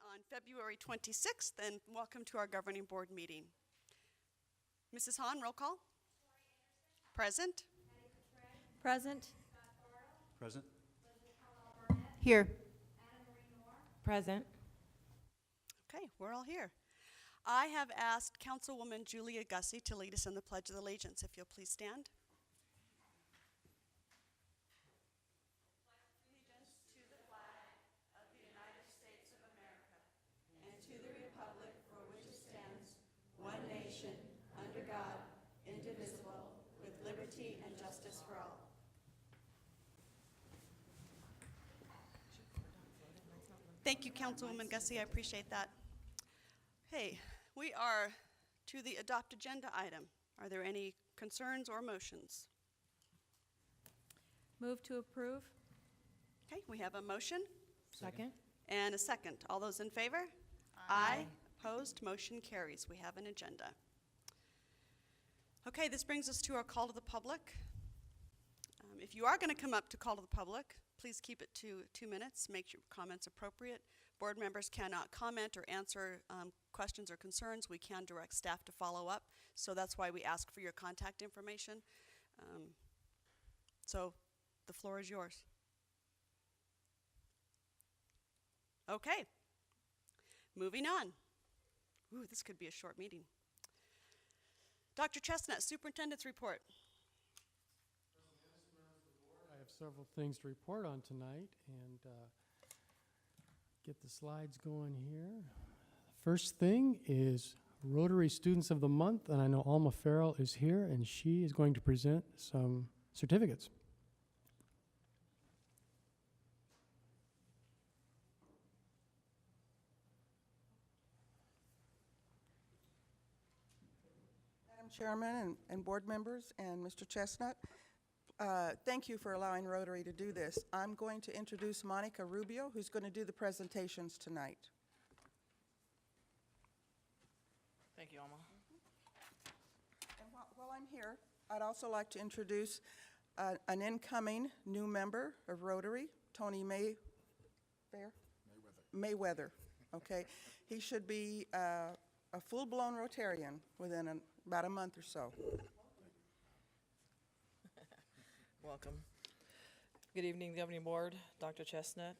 on February 26th, and welcome to our governing board meeting. Mrs. Hahn, roll call. Present. Present. Present. Here. Present. Okay, we're all here. I have asked Councilwoman Julia Gussie to lead us in the Pledge of Allegiance. If you'll please stand. Thank you, Councilwoman Gussie. I appreciate that. Hey, we are to the adopt agenda item. Are there any concerns or motions? Move to approve. Okay, we have a motion Second. and a second. All those in favor? Aye. Opposed? Motion carries. We have an agenda. Okay, this brings us to our call to the public. If you are going to come up to call to the public, please keep it to 2 minutes. Make your comments appropriate. Board members cannot comment or answer questions or concerns. We can direct staff to follow up, so that's why we ask for your contact information. So the floor is yours. Okay, moving on. Ooh, this could be a short meeting. Dr. Chestnut, Superintendent's report. I have several things to report on tonight, and get the slides going here. First thing is Rotary Students of the Month, and I know Alma Farrell is here, and she is going to present some certificates. Madam Chairman and board members and Mr. Chestnut, thank you for allowing Rotary to do this. I'm going to introduce Monica Rubio, who's going to do the presentations tonight. Thank you, Alma. And while I'm here, I'd also like to introduce an incoming new member of Rotary, Tony Mayweather. Okay, he should be a full-blown Rotarian within about a month or so. Welcome. Good evening, Governing Board, Dr. Chestnut.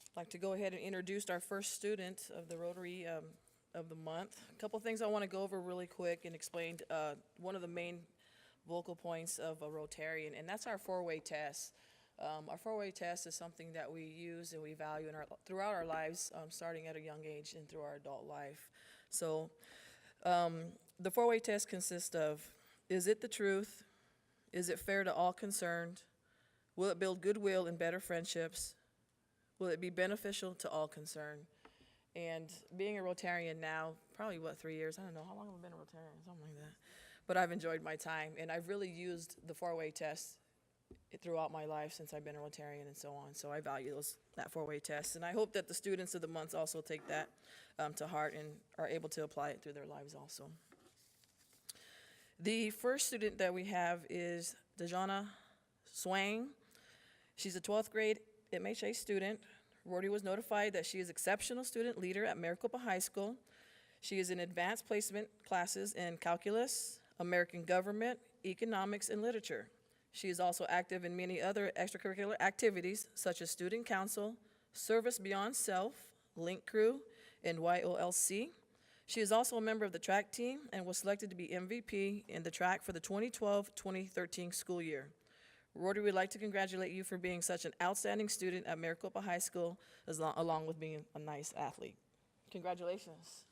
I'd like to go ahead and introduce our first student of the Rotary of the month. A couple things I want to go over really quick and explain one of the main vocal points of a Rotarian, and that's our four-way test. Our four-way test is something that we use and we value throughout our lives, starting at a young age and through our adult life. So the four-way test consists of: is it the truth? Is it fair to all concerned? Will it build goodwill and better friendships? Will it be beneficial to all concerned? And being a Rotarian now, probably 3 years? I don't know. How long have I been a Rotarian? Something like that. But I've enjoyed my time, and I've really used the four-way test throughout my life since I've been a Rotarian and so on. So I value that four-way test. And I hope that the students of the month also take that to heart and are able to apply it through their lives also. The first student that we have is Dejana Swang. She's a 12th grade MHA student. Rotary was notified that she is exceptional student leader at Maricopa High School. She is in advanced placement classes in calculus, American government, economics, and literature. She is also active in many other extracurricular activities such as student council, service beyond self, link crew, and YOLC. She is also a member of the track team and was selected to be MVP in the track for the 2012-2013 school year. Rotary would like to congratulate you for being such an outstanding student at Maricopa High School, along with being a nice athlete. Congratulations.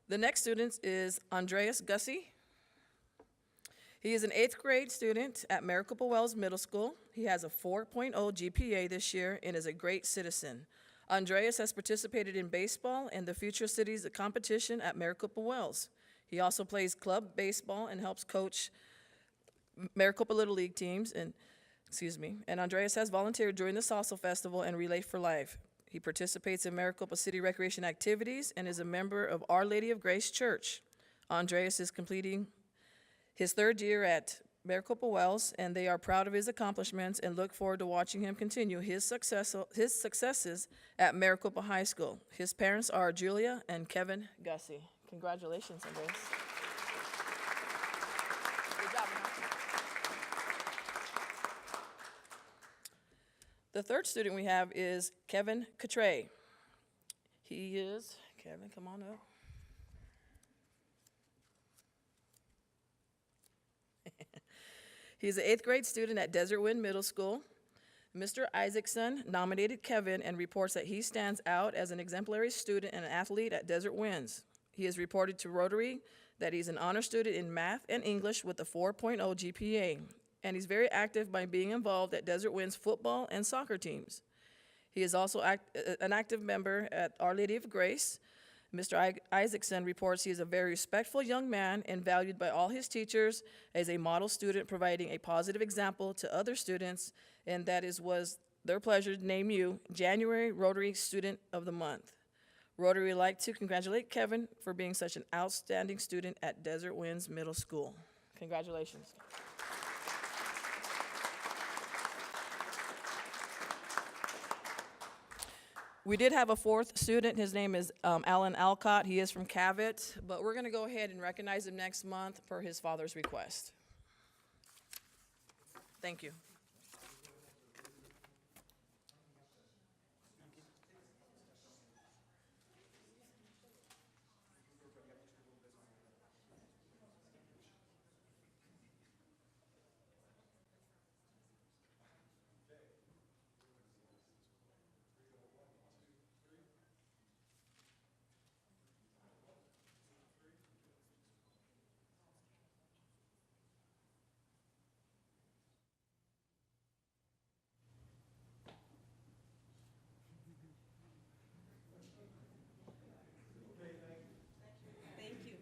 The next student is Andreas Gussie. He is an 8th grade student at Maricopa Wells Middle School. He has a 4.0 GPA this year and is a great citizen. Andreas has participated in baseball and the Future Cities competition at Maricopa Wells. He also plays club baseball and helps coach Maricopa Little League teams. And Andreas has volunteered during the Salsa Festival and Relay for Life. He participates in Maricopa City recreation activities and is a member of Our Lady of Grace Church. Andreas is completing his third year at Maricopa Wells, and they are proud of his accomplishments and look forward to watching him continue his successes at Maricopa High School. His parents are Julia and Kevin Gussie. Congratulations, Andreas. Good job, man. The third student we have is Kevin Catre. Kevin, come on up. He's an 8th grade student at Desert Wind Middle School. Mr. Isaacson nominated Kevin and reports that he stands out as an exemplary student and an athlete at Desert Winds. He has reported to Rotary that he's an honor student in math and English with a 4.0 GPA, and he's very active by being involved at Desert Winds football and soccer teams. He is also an active member at Our Lady of Grace. Mr. Isaacson reports he is a very respectful young man and valued by all his teachers as a model student, providing a positive example to other students, and that was their pleasure to name you January Rotary Student of the Month. Rotary would like to congratulate Kevin for being such an outstanding student at Desert Winds Middle School. Congratulations. We did have a 4th student. His name is Alan Alcott. He is from Cavett, but we're going to go ahead and recognize him next month per his father's request. Thank you. Thank you.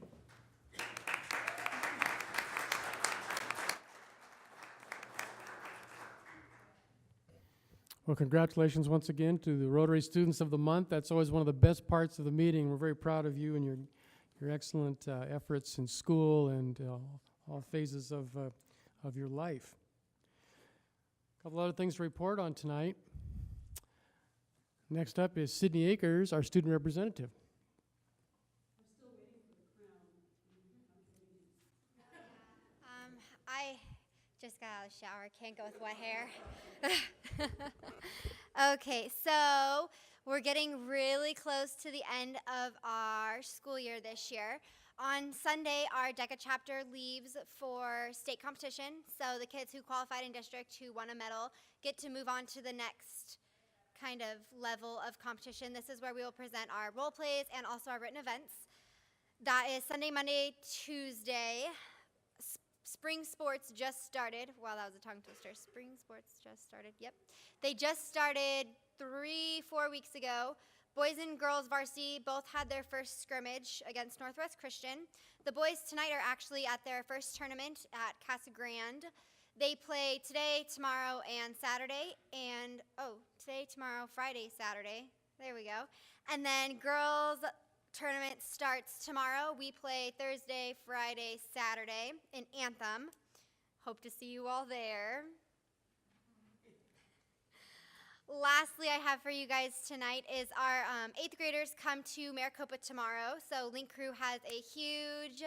Well, congratulations once again to the Rotary Students of the Month. That's always one of the best parts of the meeting. We're very proud of you and your excellent efforts in school and all phases of your life. A couple other things to report on tonight. Next up is Sydney Akers, our student representative. I just got out of the shower, can't go with wet hair. Okay, so we're getting really close to the end of our school year this year. On Sunday, our DECA chapter leaves for state competition, so the kids who qualified in district who won a medal get to move on to the next kind of level of competition. This is where we will present our role plays and also our written events. That is Sunday, Monday, Tuesday. Spring sports just started. Wow, that was a tongue twister. Spring sports just started. Yep. They just started 3-4 weeks ago. Boys and girls varsity both had their first scrimmage against Northwest Christian. The boys tonight are actually at their first tournament at Casa Grande. They play today, tomorrow, and Saturday. And, today, tomorrow, Friday, Saturday. There we go. And then girls tournament starts tomorrow. We play Thursday, Friday, Saturday in Anthem. Hope to see you all there. Lastly, I have for you guys tonight is our 8th graders come to Maricopa tomorrow. So Link Crew has a huge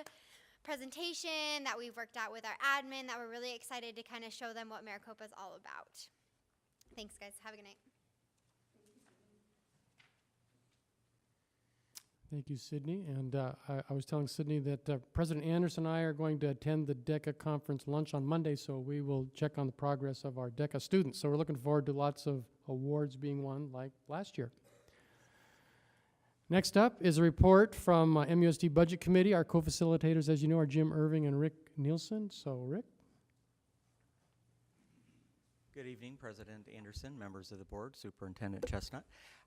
presentation that we've worked out with our admin that we're really excited to kind of show them what Maricopa is all about. Thanks, guys. Have a good night. Thank you, Sydney. And I was telling Sydney that President Anderson and I are going to attend the DECA conference lunch on Monday, so we will check on the progress of our DECA students. So we're looking forward to lots of awards being won like last year. Next up is a report from MUSD Budget Committee. Our co-facilitators, as you know, are Jim Irving and Rick Nielsen. So, Rick? Good evening, President Anderson, members of the board, Superintendent Chestnut.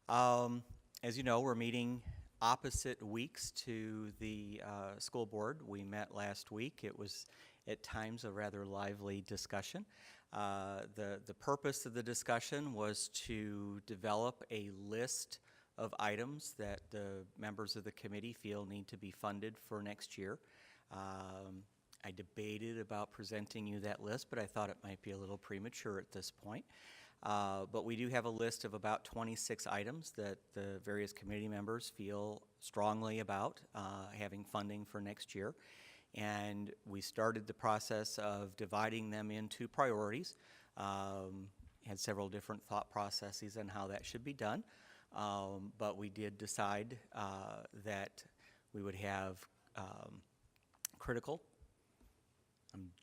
As you know, we're meeting opposite weeks to the school board. We met last week. It was at times a rather lively discussion. The purpose of the discussion was to develop a list of items that the members of the committee feel need to be funded for next year. I debated about presenting you that list, but I thought it might be a little premature at this point. But we do have a list of about 26 items that the various committee members feel strongly about having funding for next year. And we started the process of dividing them into priorities. Had several different thought processes on how that should be done. But we did decide that we would have critical.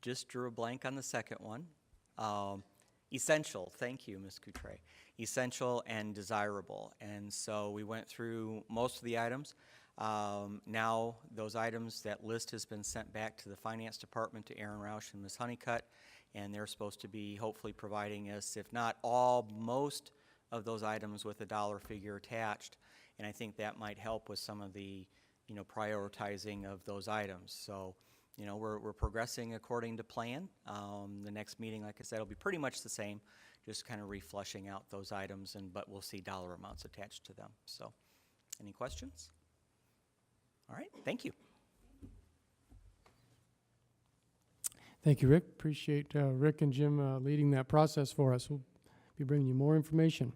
Just drew a blank on the second one. Essential, thank you, Ms. Coutre. Essential and desirable. And so we went through most of the items. Now those items, that list has been sent back to the Finance Department, to Aaron Roush and Ms. Honeycutt, and they're supposed to be hopefully providing us, if not all, most of those items with a dollar figure attached. And I think that might help with some of the, prioritizing of those items. So, we're progressing according to plan. The next meeting, like I said, will be pretty much the same, just kind of refleshing out those items, but we'll see dollar amounts attached to them. So, any questions? All right, thank you. Thank you, Rick. Appreciate Rick and Jim leading that process for us. We'll be bringing you more information.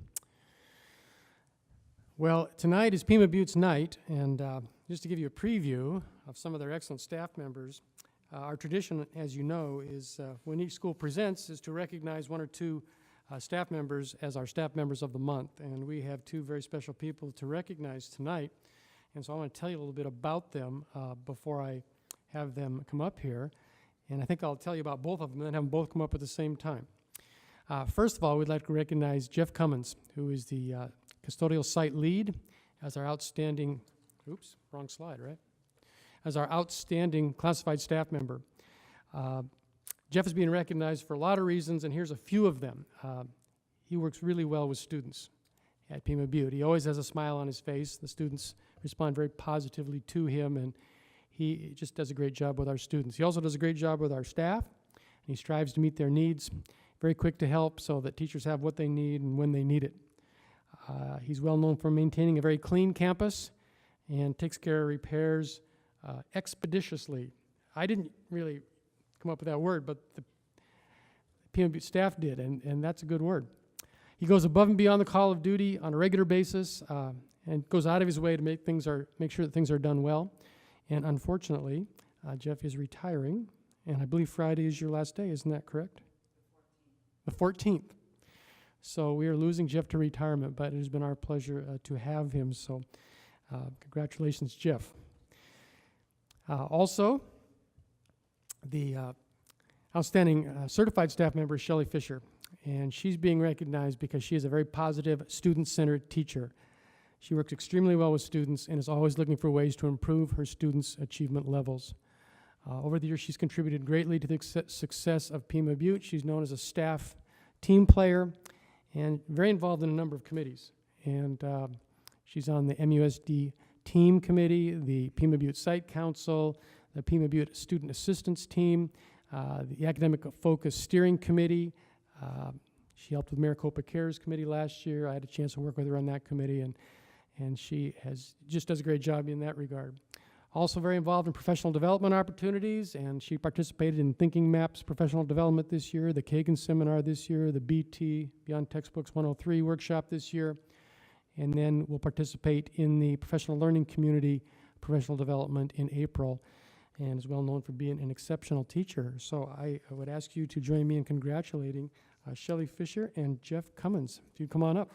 Well, tonight is Pima Butte's night, and just to give you a preview of some of their excellent staff members, our tradition, as you know, is when each school presents is to recognize one or two staff members as our staff members of the month, and we have two very special people to recognize tonight, and so I want to tell you a little bit about them before I have them come up here, and I think I'll tell you about both of them and then have them both come up at the same time. First of all, we'd like to recognize Jeff Cummins, who is the custodial site lead, as our outstanding, oops, wrong slide, right? As our outstanding classified staff member. Jeff is being recognized for a lot of reasons, and here's a few of them. He works really well with students at Pima Butte. He always has a smile on his face. The students respond very positively to him, and he just does a great job with our students. He also does a great job with our staff, and he strives to meet their needs, very quick to help so that teachers have what they need and when they need it. He's well known for maintaining a very clean campus and takes care of repairs expeditiously. I didn't really come up with that word, but the Pima Butte staff did, and that's a good word. He goes above and beyond the call of duty on a regular basis and goes out of his way to make sure that things are done well. And unfortunately, Jeff is retiring, and I believe Friday is your last day, isn't that correct? The 14th. So we are losing Jeff to retirement, but it has been our pleasure to have him. So congratulations, Jeff. Also, the outstanding certified staff member is Shelley Fisher, and she's being recognized because she is a very positive, student-centered teacher. She works extremely well with students and is always looking for ways to improve her students' achievement levels. Over the years, she's contributed greatly to the success of Pima Butte. She's known as a staff team player and very involved in a number of committees. And she's on the MUSD team committee, the Pima Butte Site Council, the Pima Butte Student Assistance Team, the Academic Focus Steering Committee. She helped with Maricopa Cares Committee last year. I had a chance to work with her on that committee, and she just does a great job in that regard. Also very involved in professional development opportunities, and she participated in Thinking Maps professional development this year, the Kagan Seminar this year, the BT, Beyond Textbooks 103 workshop this year, and then will participate in the professional learning community professional development in April, and is well known for being an exceptional teacher. So I would ask you to join me in congratulating Shelley Fisher and Jeff Cummins. If you'd come on up.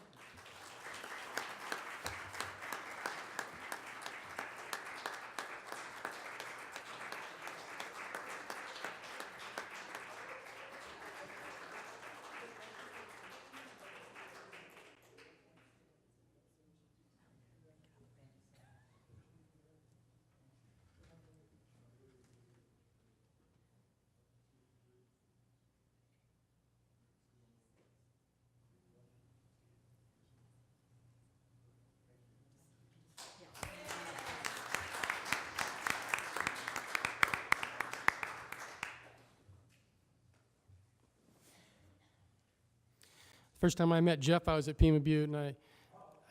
First time I met Jeff, I was at Pima Butte, and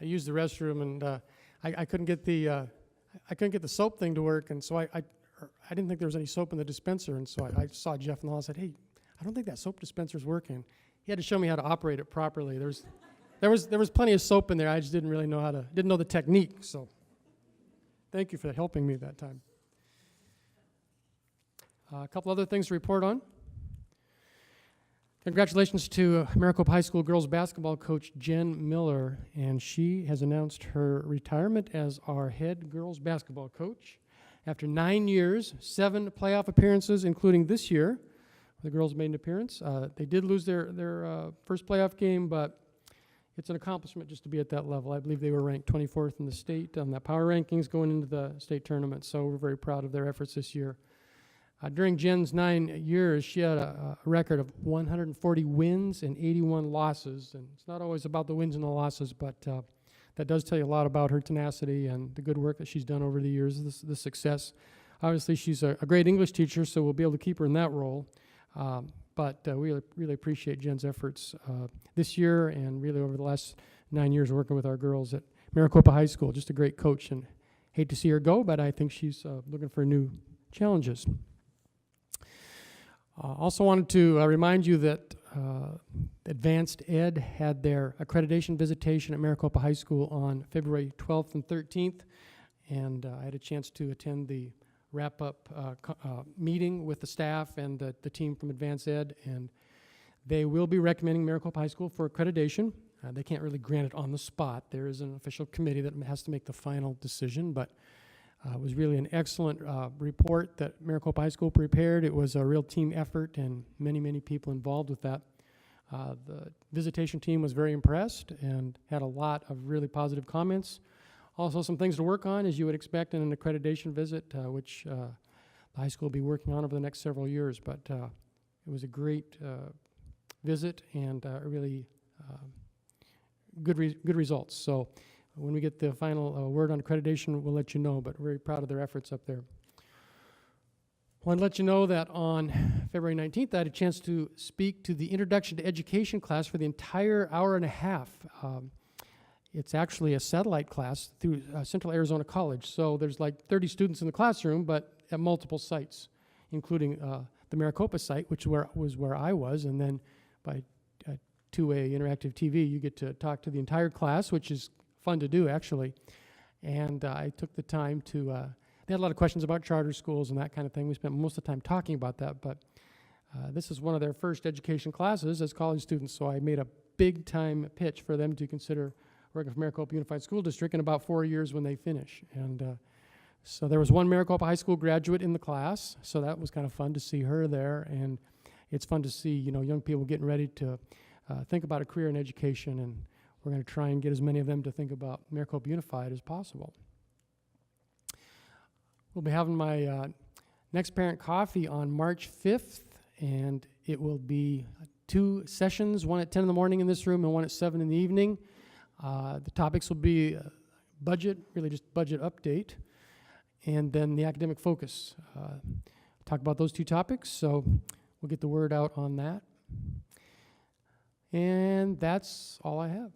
I used the restroom, and I couldn't get the soap thing to work, and so I didn't think there was any soap in the dispenser, and so I saw Jeff in the hall and said, "Hey, I don't think that soap dispenser's working." He had to show me how to operate it properly. There was plenty of soap in there. I just didn't really know didn't know the technique. So thank you for helping me that time. A couple other things to report on. Congratulations to Maricopa High School girls basketball coach Jen Miller, and she has announced her retirement as our head girls basketball coach. After 9 years, 7 playoff appearances, including this year, the girls made an appearance. They did lose their first playoff game, but it's an accomplishment just to be at that level. I believe they were ranked 24th in the state on that power rankings going into the state tournament, so we're very proud of their efforts this year. During Jen's 9 years, she had a record of 140 wins and 81 losses, and it's not always about the wins and the losses, but that does tell you a lot about her tenacity and the good work that she's done over the years, the success. Obviously, she's a great English teacher, so we'll be able to keep her in that role. But we really appreciate Jen's efforts this year and really over the last 9 years working with our girls at Maricopa High School. Just a great coach, and hate to see her go, but I think she's looking for new challenges. Also wanted to remind you that Advanced Ed had their accreditation visitation at Maricopa High School on February 12th and 13th, and I had a chance to attend the wrap-up meeting with the staff and the team from Advanced Ed, and they will be recommending Maricopa High School for accreditation. They can't really grant it on the spot. There is an official committee that has to make the final decision, but it was really an excellent report that Maricopa High School prepared. It was a real team effort and many, many people involved with that. The visitation team was very impressed and had a lot of really positive comments. Also some things to work on, as you would expect in an accreditation visit, which the high school will be working on over the next several years. But it was a great visit and really good results. So when we get the final word on accreditation, we'll let you know, but we're very proud of their efforts up there. I want to let you know that on February 19th, I had a chance to speak to the Introduction to Education class for the entire hour and a half. It's actually a satellite class through Central Arizona College, so there's like 30 students in the classroom, but at multiple sites, including the Maricopa site, which was where I was, and then by 2A interactive TV, you get to talk to the entire class, which is fun to do, actually. And I took the time to, they had a lot of questions about charter schools and that kind of thing. We spent most of the time talking about that, but this is one of their first education classes as college students, so I made a big-time pitch for them to consider working for Maricopa Unified School District in about 4 years when they finish. And so there was one Maricopa High School graduate in the class, so that was kind of fun to see her there. And it's fun to see, young people getting ready to think about a career in education, and we're going to try and get as many of them to think about Maricopa Unified as possible. We'll be having my next parent coffee on March 5th, and it will be 2 sessions, one at 10 in the morning in this room and one at 7 in the evening. The topics will be budget, really just budget update, and then the academic focus. Talk about those 2 topics, so we'll get the word out on that. And that's all I have.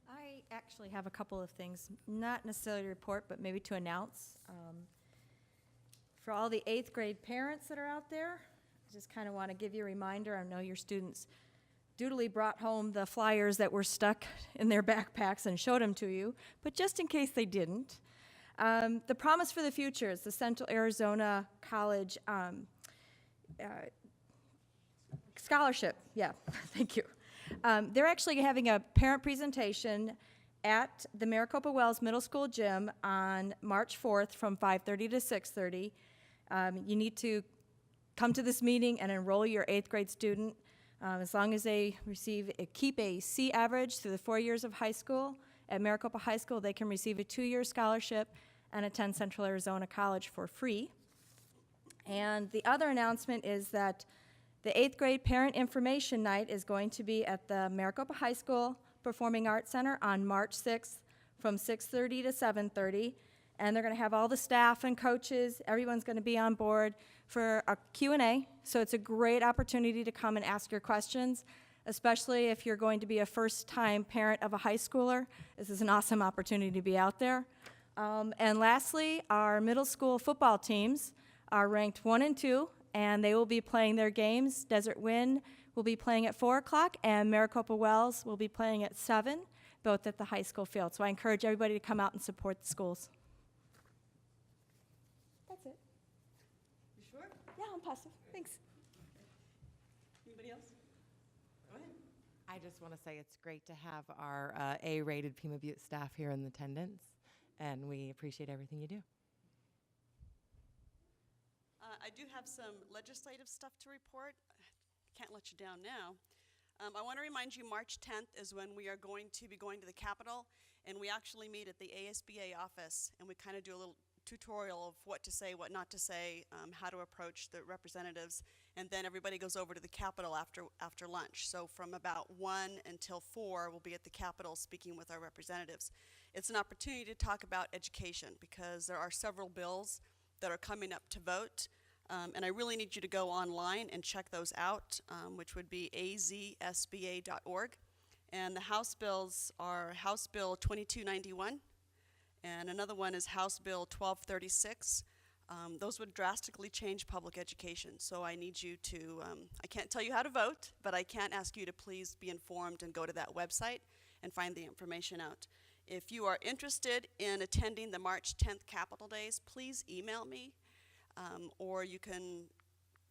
I actually have a couple of things, not necessarily to report, but maybe to announce. For all the 8th grade parents that are out there, I just kind of want to give you a reminder. I know your students dutifully brought home the flyers that were stuck in their backpacks and showed them to you, but just in case they didn't, the Promise for the Future is the Central Arizona College scholarship. Yeah, thank you. They're actually having a parent presentation at the Maricopa Wells Middle School gym on March 4th from 5:30 to 6:30. You need to come to this meeting and enroll your 8th grade student. As long as they keep a C average through the 4 years of high school at Maricopa High School, they can receive a 2-year scholarship and attend Central Arizona College for free. And the other announcement is that the 8th grade Parent Information Night is going to be at the Maricopa High School Performing Arts Center on March 6th from 6:30 to 7:30. And they're going to have all the staff and coaches, everyone's going to be on board for a Q&A. So it's a great opportunity to come and ask your questions, especially if you're going to be a first-time parent of a high schooler. This is an awesome opportunity to be out there. And lastly, our middle school football teams are ranked 1 and 2, and they will be playing their games. Desert Wind will be playing at 4 o'clock, and Maricopa Wells will be playing at 7, both at the high school field. So I encourage everybody to come out and support the schools. That's it. You sure? Yeah, I'm positive. Thanks. Anybody else? Go ahead. I just want to say it's great to have our A-rated Pima Butte staff here in attendance, and we appreciate everything you do. I do have some legislative stuff to report. Can't let you down now. I want to remind you March 10th is when we are going to be going to the Capitol, and we actually meet at the ASBA office, and we kind of do a little tutorial of what to say, what not to say, how to approach the representatives, and then everybody goes over to the Capitol after lunch. So from about 1 until 4, we'll be at the Capitol speaking with our representatives. It's an opportunity to talk about education because there are several bills that are coming up to vote. And I really need you to go online and check those out, which would be azsba.org. And the House bills are House Bill 2291, and another one is House Bill 1236. Those would drastically change public education. So I need you to, I can't tell you how to vote, but I can ask you to please be informed and go to that website and find the information out. If you are interested in attending the March 10th Capitol Days, please email me. Or you can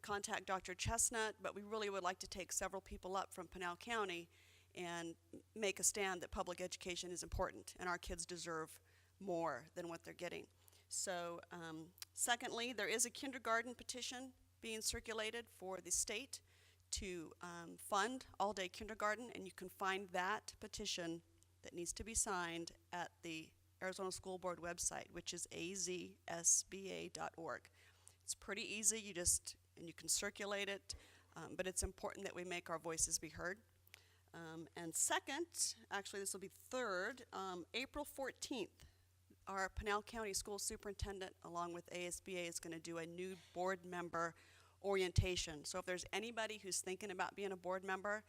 contact Dr. Chestnut, but we really would like to take several people up from Pinal County and make a stand that public education is important and our kids deserve more than what they're getting. So secondly, there is a kindergarten petition being circulated for the state to fund all-day kindergarten, and you can find that petition that needs to be signed at the Arizona School Board website, which is azsba.org. It's pretty easy, and you can circulate it, but it's important that we make our voices be heard. And second, actually this will be third, April 14th, our Pinal County School Superintendent along with ASBA is going to do a new board member orientation. So if there's anybody who's thinking about being a board member,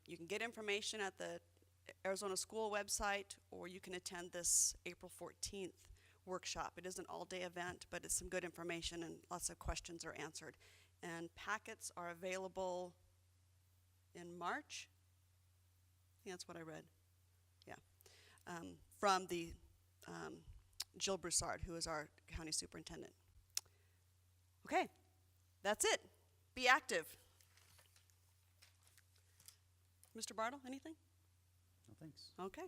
you can get information at the Arizona School website, or you can attend this April 14th workshop. It is an all-day event, but it's some good information and lots of questions are answered. And packets are available in March. I think that's what I read. Yeah. From the Jill Broussard, who is our county superintendent. Okay, that's it. Be active. Mr. Bartle, anything? No, thanks. Okay.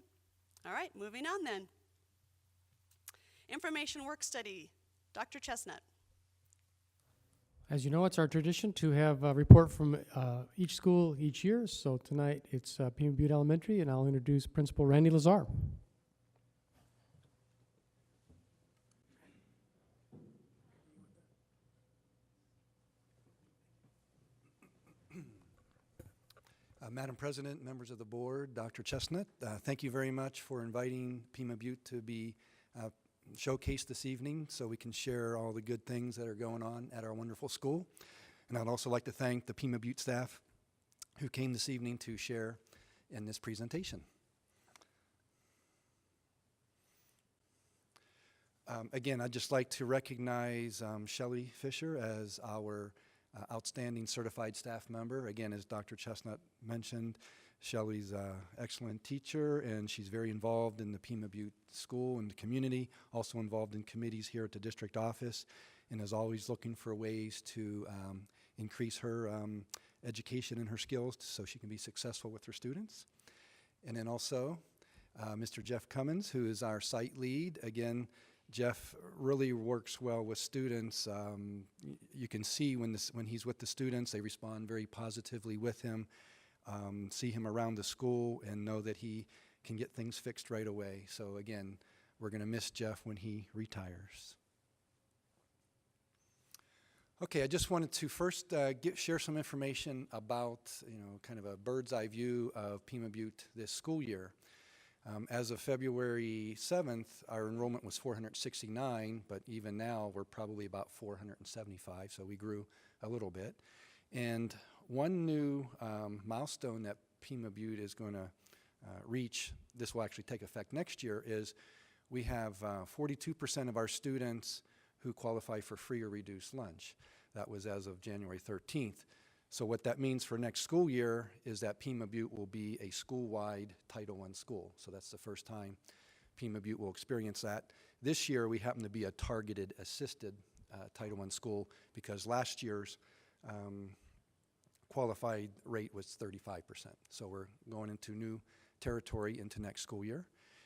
All right, moving on then. Information work study. Dr. Chestnut. As you know, it's our tradition to have a report from each school each year. So tonight it's Pima Butte Elementary, and I'll introduce Principal Randy Lazar. Madam President, members of the board, Dr. Chestnut, thank you very much for inviting Pima Butte to be showcased this evening so we can share all the good things that are going on at our wonderful school. And I'd also like to thank the Pima Butte staff who came this evening to share in this presentation. Again, I'd just like to recognize Shelley Fisher as our outstanding certified staff member. Again, as Dr. Chestnut mentioned, Shelley's an excellent teacher, and she's very involved in the Pima Butte school and the community, also involved in committees here at the district office, and is always looking for ways to increase her education and her skills so she can be successful with her students. And then also Mr. Jeff Cummins, who is our site lead. Again, Jeff really works well with students. You can see when he's with the students, they respond very positively with him, see him around the school, and know that he can get things fixed right away. So again, we're going to miss Jeff when he retires. Okay, I just wanted to first share some information about, kind of a bird's eye view of Pima Butte this school year. As of February 7th, our enrollment was 469, but even now we're probably about 475, so we grew a little bit. And one new milestone that Pima Butte is going to reach, this will actually take effect next year, is we have 42% of our students who qualify for free or reduced lunch. That was as of January 13th. So what that means for next school year is that Pima Butte will be a school-wide Title I school. So that's the first time Pima Butte will experience that. This year we happen to be a targeted assisted Title I school because last year's qualified rate was 35%. So we're going into new territory into next school year.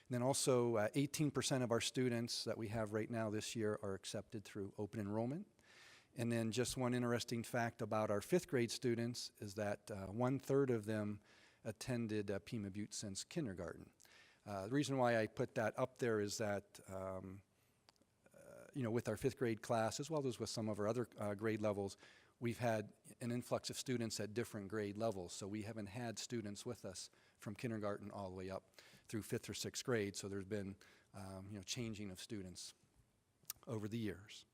And then also 18% of our students that we have right now this year are accepted through open enrollment. And then just one interesting fact about our 5th grade students is that 1/3 of them attended Pima Butte since kindergarten. The reason why I put that up there is that with our 5th grade class, as well as with some of our other grade levels, we've had an influx of students at different grade levels. So we haven't had students with us from kindergarten all the way up through 5th or 6th grade. So there's been changing of students over the years.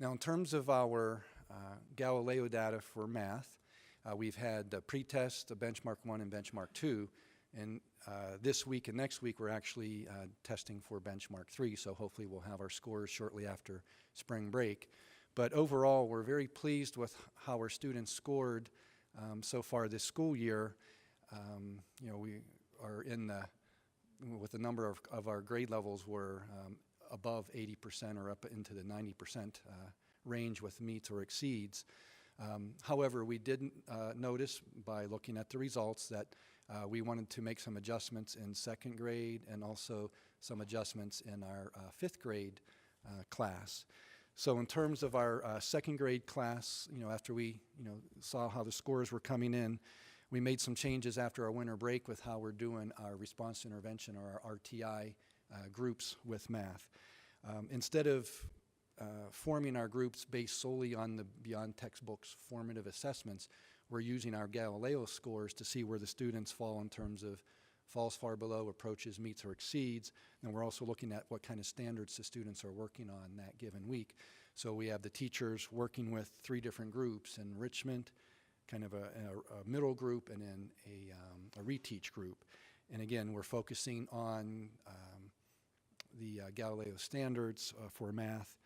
Now, in terms of our Galileo data for math, we've had pretest, benchmark 1, and benchmark 2. And this week and next week, we're actually testing for benchmark 3. So hopefully we'll have our scores shortly after spring break. But overall, we're very pleased with how our students scored so far this school year. We are with the number of our grade levels, we're above 80% or up into the 90% range with meets or exceeds. However, we did notice by looking at the results that we wanted to make some adjustments in 2nd grade and also some adjustments in our 5th grade class. So in terms of our 2nd grade class, after we saw how the scores were coming in, we made some changes after our winter break with how we're doing our response to intervention or our RTI groups with math. Instead of forming our groups based solely on the beyond textbooks formative assessments, we're using our Galileo scores to see where the students fall in terms of falls far below, approaches, meets, or exceeds. And we're also looking at what kind of standards the students are working on that given week. So we have the teachers working with 3 different groups: enrichment, kind of a middle group, and then a reteach group. And again, we're focusing on the Galileo standards for math.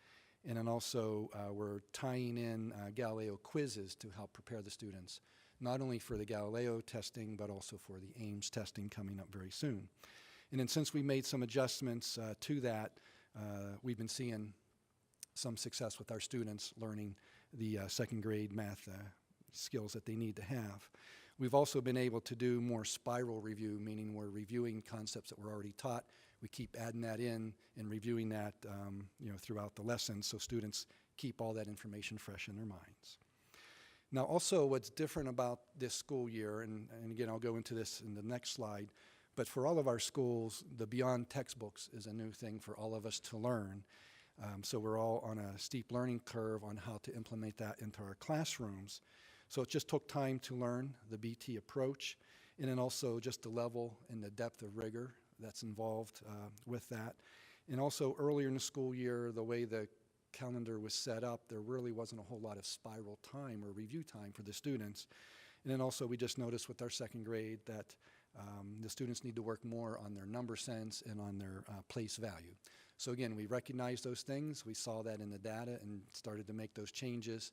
And then also we're tying in Galileo quizzes to help prepare the students, not only for the Galileo testing, but also for the Ames testing coming up very soon. And then since we made some adjustments to that, we've been seeing some success with our students learning the 2nd grade math skills that they need to have. We've also been able to do more spiral review, meaning we're reviewing concepts that were already taught. We keep adding that in and reviewing that throughout the lessons so students keep all that information fresh in their minds. Now also what's different about this school year, and again I'll go into this in the next slide, but for all of our schools, the beyond textbooks is a new thing for all of us to learn. So we're all on a steep learning curve on how to implement that into our classrooms. So it just took time to learn the BT approach, and then also just the level and the depth of rigor that's involved with that. And also earlier in the school year, the way the calendar was set up, there really wasn't a whole lot of spiral time or review time for the students. And then also we just noticed with our 2nd grade that the students need to work more on their number sense and on their place value. So again, we recognized those things, we saw that in the data and started to make those changes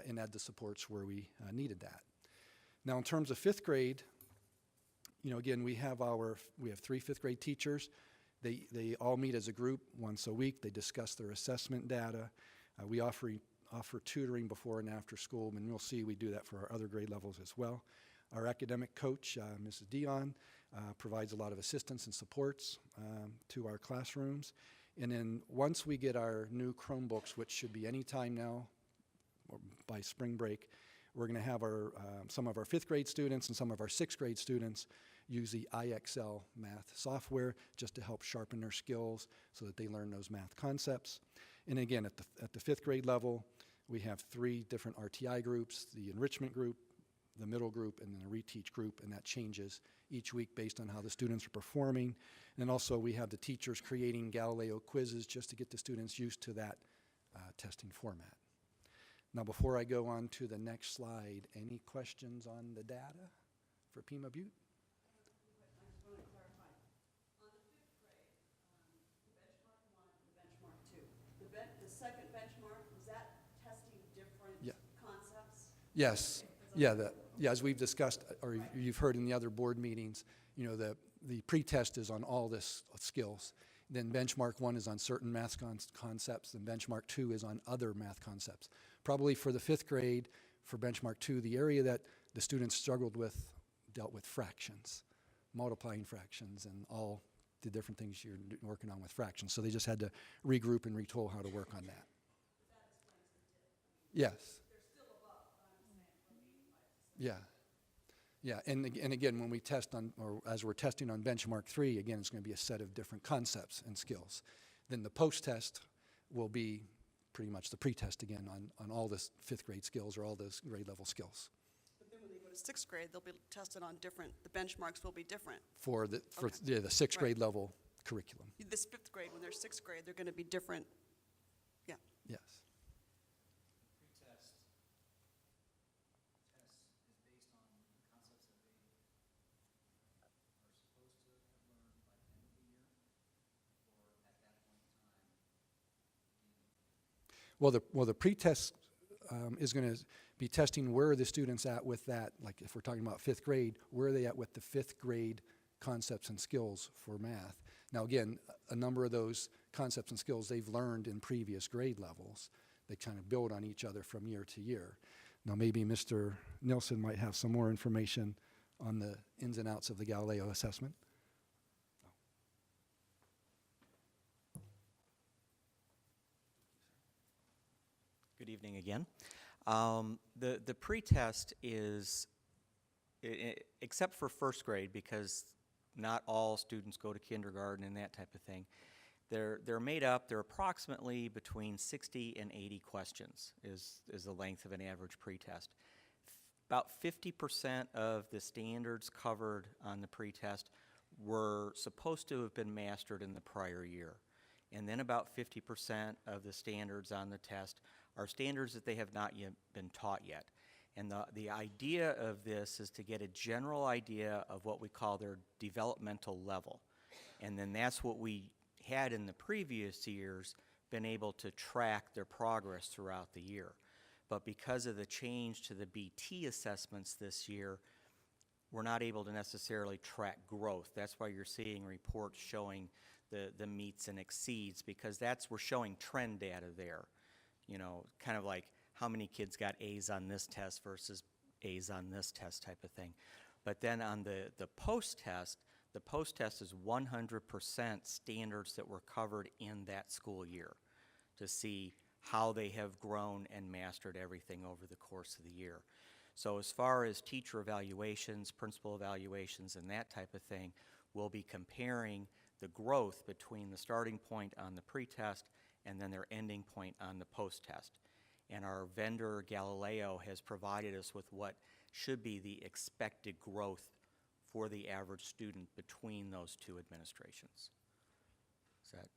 and add the supports where we needed that. Now in terms of 5th grade, again, we have 3 5th grade teachers. They all meet as a group once a week. They discuss their assessment data. We offer tutoring before and after school, and you'll see we do that for our other grade levels as well. Our academic coach, Mrs. Dion, provides a lot of assistance and supports to our classrooms. And then once we get our new Chromebooks, which should be any time now or by spring break, we're going to have some of our 5th grade students and some of our 6th grade students use the IXL math software just to help sharpen their skills so that they learn those math concepts. And again, at the 5th grade level, we have 3 different RTI groups: the enrichment group, the middle group and then a reteach group, and that changes each week based on how the students are performing. And also we have the teachers creating Galileo quizzes just to get the students used to that testing format. Now, before I go on to the next slide, any questions on the data for Pima Butte? I just want to clarify. On the 5th grade, benchmark 1 and benchmark 2, the second benchmark, was that testing different Yeah. concepts? Yes, yeah, as we've discussed, or you've heard in the other board meetings, you know, the pre-test is on all this skills. Then benchmark 1 is on certain math concepts, and benchmark 2 is on other math concepts. Probably for the 5th grade, for benchmark 2, the area that the students struggled with dealt with fractions, multiplying fractions, and all the different things you're working on with fractions. So they just had to regroup and retool how to work on that. Yes. Yeah. Yeah, and again, when we test on, or as we're testing on benchmark 3, again, it's going to be a set of different concepts and skills. Then the post-test will be pretty much the pre-test again on all the 5th grade skills or all those grade level skills. But then when they go to 6th grade, they'll be tested on different, the benchmarks will be different. For the Okay. the 6th Right. grade level curriculum. This 5th grade, when they're 6th grade, they're going to be different. Yeah. Yes. Well, the pretest is going to be testing where are the students at with that, like if we're talking about 5th grade, where are they at with the 5th grade concepts and skills for math. Now again, a number of those concepts and skills they've learned in previous grade levels. They kind of build on each other from year to year. Now maybe Mr. Nilsson might have some more information on the ins and outs of the Galileo assessment. Good evening again. The pretest is, except for 1st grade, because not all students go to kindergarten and that type of thing, they're made up, they're approximately between 60 and 80 questions is the length of an average pretest. About 50% of the standards covered on the pretest were supposed to have been mastered in the prior year. And then about 50% of the standards on the test are standards that they have not yet been taught yet. And the idea of this is to get a general idea of what we call their developmental level. And then that's what we had in the previous years, been able to track their progress throughout the year. But because of the change to the BT assessments this year, we're not able to necessarily track growth. That's why you're seeing reports showing the meets and exceeds, because we're showing trend data there. You know, kind of like how many kids got A's on this test versus A's on this test type of thing. But then on the post-test is 100% standards that were covered in that school year to see how they have grown and mastered everything over the course of the year. So as far as teacher evaluations, principal evaluations, and that type of thing, we'll be comparing the growth between the starting point on the pretest and then their ending point on the post-test. And our vendor, Galileo, has provided us with what should be the expected growth for the average student between those two administrations. Is that?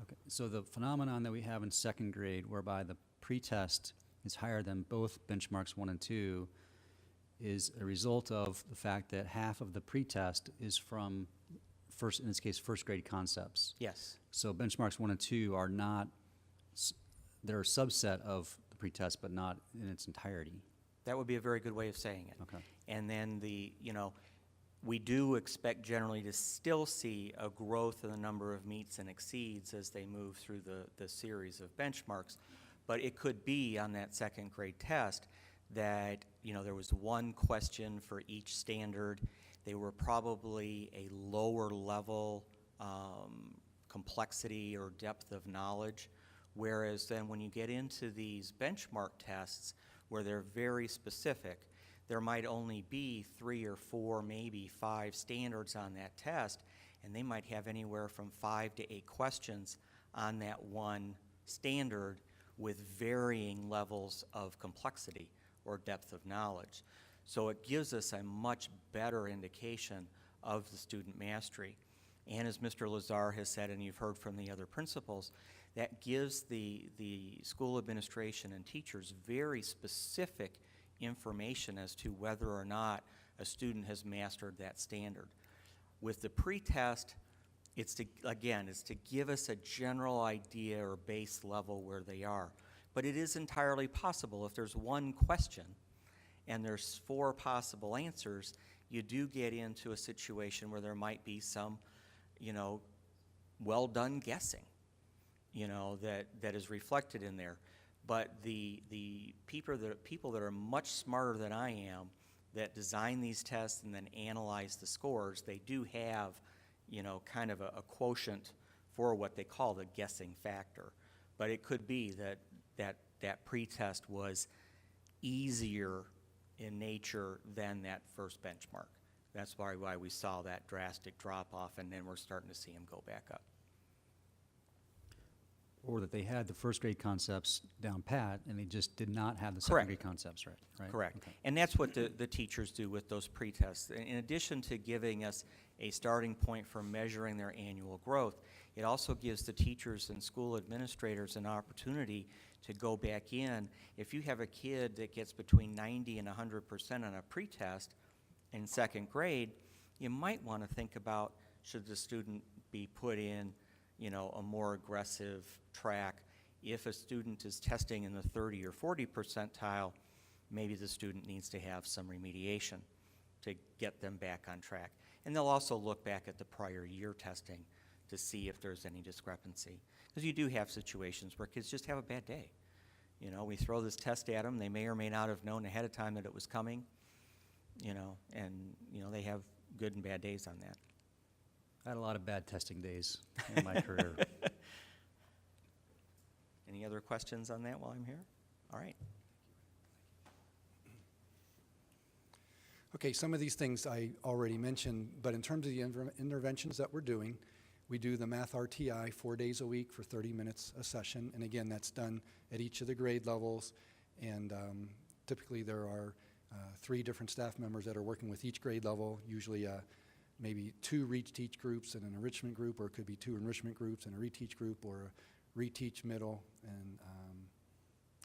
Okay, so the phenomenon that we have in 2nd grade, whereby the pretest is higher than both benchmarks 1 and 2, is a result of the fact that half of the pretest is from in this case, 1st grade concepts. Yes. So benchmarks 1 and 2 are not, they're a subset of the pretest, but not in its entirety. That would be a very good way of saying it. Okay. And then we do expect generally to still see a growth in the number of meets and exceeds as they move through the series of benchmarks. But it could be on that 2nd grade test that, there was one question for each standard. They were probably a lower level complexity or depth of knowledge, whereas then when you get into these benchmark tests where they're very specific, there might only be 3 or 4, maybe 5 standards on that test, and they might have anywhere from 5 to 8 questions on that one standard with varying levels of complexity or depth of knowledge. So it gives us a much better indication of the student mastery. And as Mr. Lazar has said, and you've heard from the other principals, that gives the school administration and teachers very specific information as to whether or not a student has mastered that standard. With the pretest, it's to give us a general idea or base level where they are. But it is entirely possible if there's one question and there's 4 possible answers, you do get into a situation where there might be some, well done guessing, that is reflected in there. But the people that are much smarter than I am that design these tests and then analyze the scores, they do have, kind of a quotient for what they call the guessing factor. But it could be that pretest was easier in nature than that first benchmark. That's why we saw that drastic drop off, and then we're starting to see them go back up. Or that they had the first grade concepts down pat, and they just did not have the Correct. second grade concepts right? Correct. Okay. And that's what the teachers do with those pretests. In addition to giving us a starting point for measuring their annual growth, it also gives the teachers and school administrators an opportunity to go back in. If you have a kid that gets between 90 and 100% on a pretest in second grade, you might want to think about, should the student be put in a more aggressive track? If a student is testing in the 30 or 40 percentile, maybe the student needs to have some remediation to get them back on track. And they'll also look back at the prior year testing to see if there's any discrepancy. Because you do have situations where kids just have a bad day. We throw this test at them, they may or may not have known ahead of time that it was coming, and they have good and bad days on that. I had a lot of bad testing days in my career. Any other questions on that while I'm here? All right. Okay, some of these things I already mentioned, but in terms of the interventions that we're doing, we do the math RTI 4 days a week for 30 minutes a session, and again, that's done at each of the grade levels, and typically there are 3 different staff members that are working with each grade level, usually maybe 2 reteach groups and an enrichment group, or it could be 2 enrichment groups and a reteach group, or a reteach middle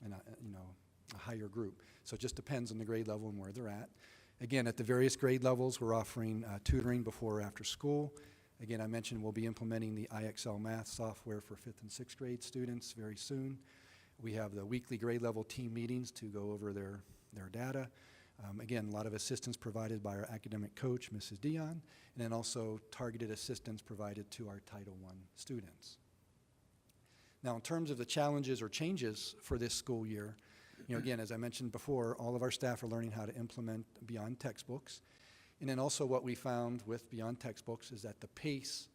and a higher group. So it just depends on the grade level and where they're at. Again, at the various grade levels, we're offering tutoring before or after school. Again, I mentioned we'll be implementing the IXL math software for 5th and 6th grade students very soon. We have the weekly grade level team meetings to go over their data. Again, a lot of assistance provided by our academic coach, Mrs. Dion, and then also targeted assistance provided to our Title I students. Now, in terms of the challenges or changes for this school year, again, as I mentioned before, all of our staff are learning how to implement beyond textbooks. And then also what we found with beyond textbooks is that the pace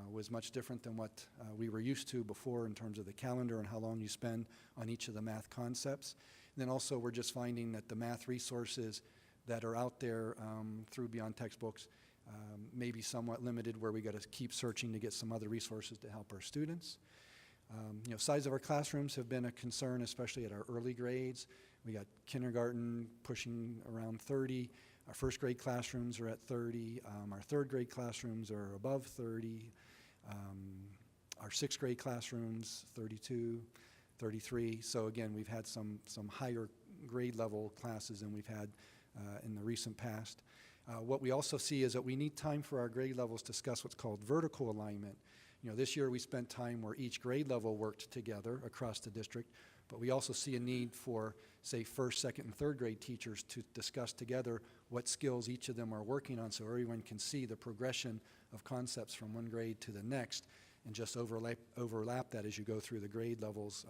was much different than what we were used to before in terms of the calendar and how long you spend on each of the math concepts. And then also we're just finding that the math resources that are out there through beyond textbooks may be somewhat limited, where we got to keep searching to get some other resources to help our students. Size of our classrooms have been a concern, especially at our early grades. We got kindergarten pushing around 30. Our first grade classrooms are at 30. Our third grade classrooms are above 30. Our sixth grade classrooms, 32, 33. So again, we've had some higher grade level classes than we've had in the recent past. What we also see is that we need time for our grade levels to discuss what's called vertical alignment. This year we spent time where each grade level worked together across the district, but we also see a need for, say, first, second, and third grade teachers to discuss together what skills each of them are working on, so everyone can see the progression of concepts from one grade to the next, and just overlap that as you go through the grade levels,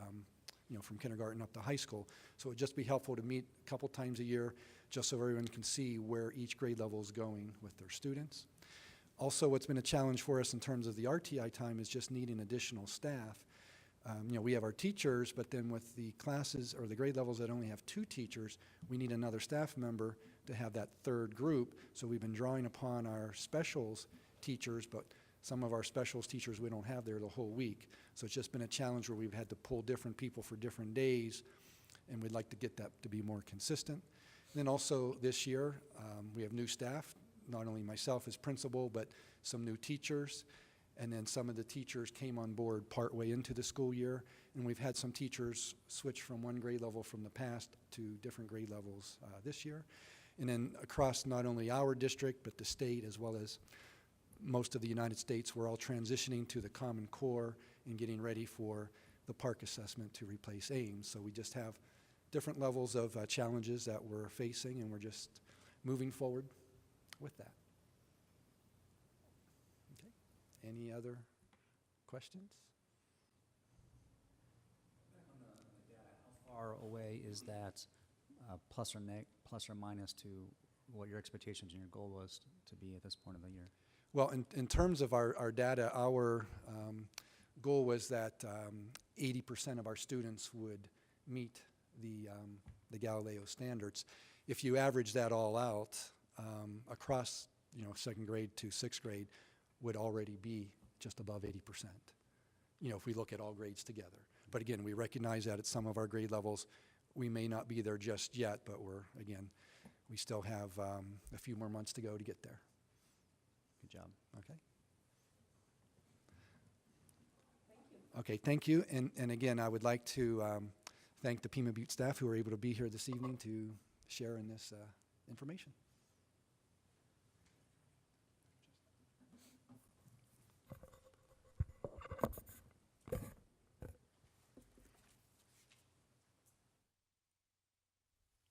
from kindergarten up to high school. So it would just be helpful to meet a couple times a year, just so everyone can see where each grade level is going with their students. Also, what's been a challenge for us in terms of the RTI time is just needing additional staff. We have our teachers, but then with the classes or the grade levels that only have 2 teachers, we need another staff member to have that third group. So we've been drawing upon our specials teachers, but some of our specials teachers we don't have there the whole week. So it's just been a challenge where we've had to pull different people for different days, and we'd like to get that to be more consistent. Then also this year, we have new staff, not only myself as principal, but some new teachers. And then some of the teachers came on board partway into the school year, and we've had some teachers switch from one grade level from the past to different grade levels this year. And then across not only our district, but the state as well as most of the United States, we're all transitioning to the Common Core and getting ready for the park assessment to replace Ames. So we just have different levels of challenges that we're facing, and we're just moving forward with that. Okay. Any other questions? How far away is that plus or minus to what your expectations and your goal was to be at this point of the year? Well, in terms of our data, our goal was that 80% of our students would meet the Galileo standards. If you average that all out across, second grade to sixth grade, would already be just above 80%. If we look at all grades together. But again, we recognize that at some of our grade levels, we may not be there just yet, but we still have a few more months to go to get there. Good job. Okay. Okay, thank you. And again, I would like to thank the Pima Butte staff who were able to be here this evening to share in this information.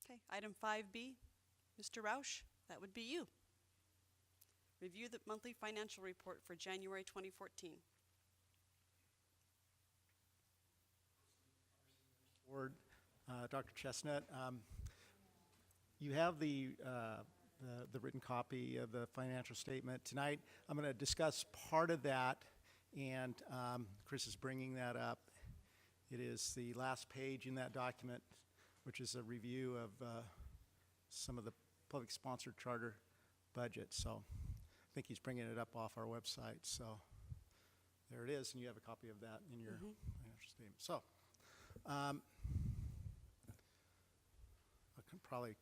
Okay, item 5B, Mr. Roush, that would be you. Review the monthly financial report for January 2014. Board, Dr. Chestnut, you have the written copy of the financial statement. Tonight, I'm going to discuss part of that, and Chris is bringing that up. It is the last page in that document, which is a review of some of the public-sponsored charter budgets. So I think he's bringing it up off our website. So there it is, and you have a copy of that in your financial statement. So I can probably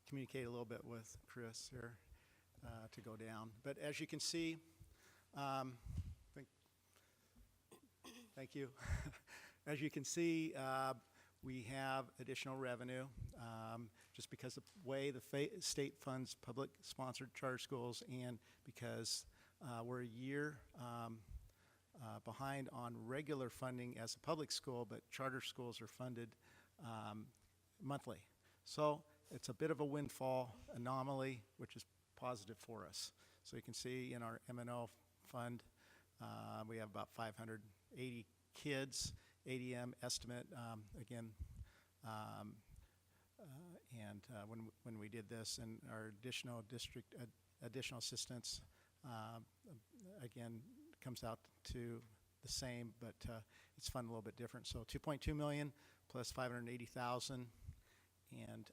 communicate a little bit with Chris here to go down. But as you can see, thank you. As you can see, we have additional revenue just because of the way the state funds public-sponsored charter schools, and because we're a year behind on regular funding as a public school, but charter schools are funded monthly. So it's a bit of a windfall anomaly, which is positive for us. So you can see in our M&O fund, we have about 580 kids, ADM estimate, again, and when we did this, and our additional additional assistance, again, comes out to the same, but it's funded a little bit different. So 2.2 million plus 580,000, and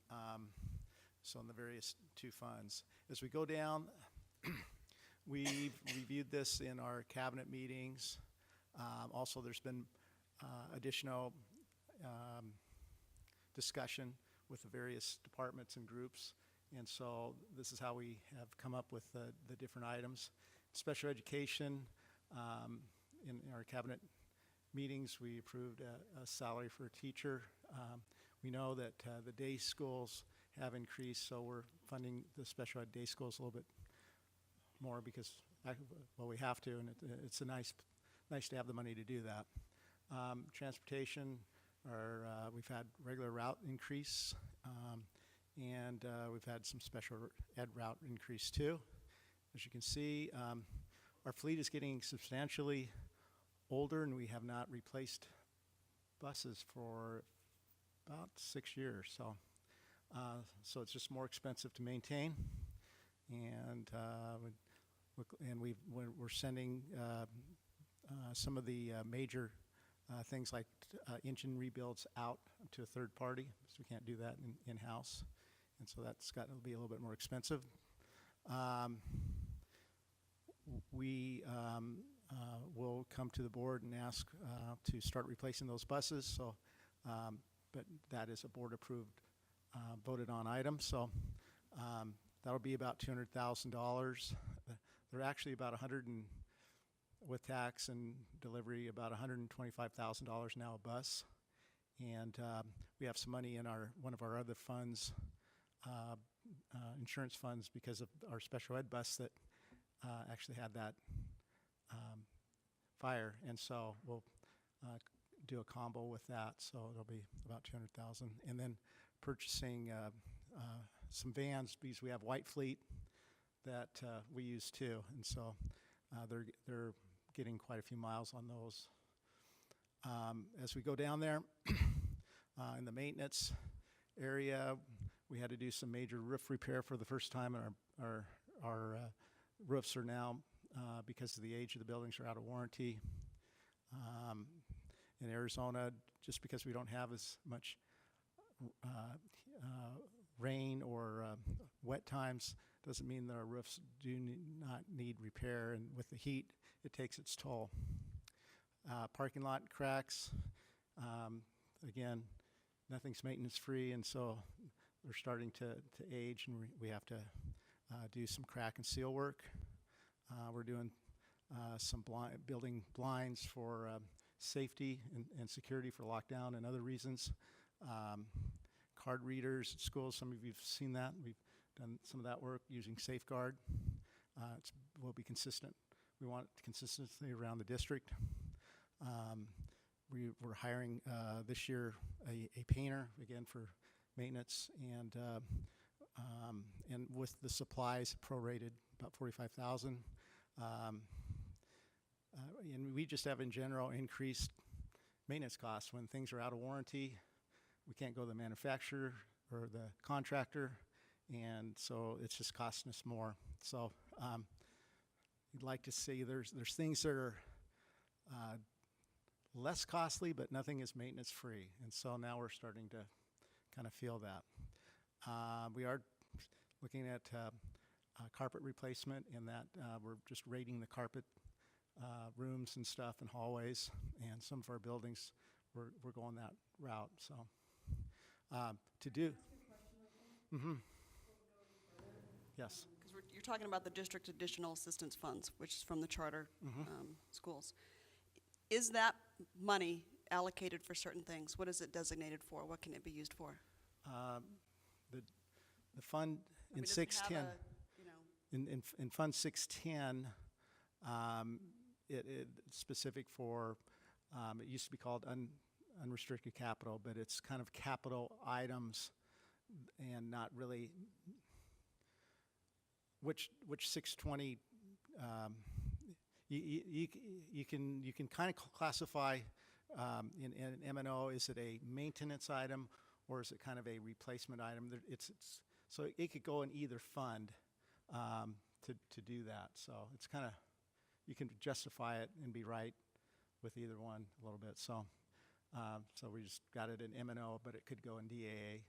so in the various two funds. As we go down, we've reviewed this in our cabinet meetings. Also, there's been additional discussion with the various departments and groups, and so this is how we have come up with the different items. Special education, in our cabinet meetings, we approved a salary for a teacher. We know that the day schools have increased, so we're funding the special ed day schools a little bit more because, we have to, and it's a nice to have the money to do that. Transportation, we've had regular route increase, and we've had some special ed route increase too. As you can see, our fleet is getting substantially older, and we have not replaced buses for about 6 years. So it's just more expensive to maintain, and we're sending some of the major things like engine rebuilds out to a third party, because we can't do that in-house, and so that's got to be a little bit more expensive. We will come to the board and ask to start replacing those buses. So, but that is a board-approved voted on item. So that'll be about $200,000. They're actually about with tax and delivery, about $125,000 now a bus. And we have some money in one of our other funds, insurance funds, because of our special ed bus that actually had that fire. And so we'll do a combo with that. So it'll be about $200,000. And then purchasing some vans, because we have White Fleet that we use too. And so they're getting quite a few miles on those. As we go down there, in the maintenance area, we had to do some major roof repair for the first time. Our roofs are now, because of the age of the buildings, are out of warranty. In Arizona, just because we don't have as much rain or wet times, doesn't mean that our roofs do not need repair, and with the heat, it takes its toll. Parking lot cracks, again, nothing's maintenance free, and so they're starting to age, and we have to do some crack and seal work. We're doing some building blinds for safety and security for lockdown and other reasons. Card readers at schools, some of you have seen that. We've done some of that work using Safeguard. Will be consistent. We want consistency around the district. We're hiring this year a painter, again, for maintenance, and with the supplies prorated about $45,000. And we just have in general increased maintenance costs. When things are out of warranty, we can't go to the manufacturer or the contractor, and so it's just costing us more. So you'd like to see there's things that are less costly, but nothing is maintenance free, and so now we're starting to kind of feel that. We are looking at carpet replacement, in that we're just rating the carpet rooms and stuff and hallways, and some of our buildings we're going that route. So to do. Mm-hmm. Yes. Because you're talking about the district additional assistance funds, which is from the charter schools. Is that money allocated for certain things? What is it designated for? What can it be used for? The fund in 610, in Fund 610, it's specific for, it used to be called unrestricted capital, but it's kind of capital items, and not really, which 620, you can kind of classify in M&O, is it a maintenance item or is it kind of a replacement item? So it could go in either fund to do that. So it's kind of, you can justify it and be right with either one a little bit. So so we just got it in M&O, but it could go in DAA.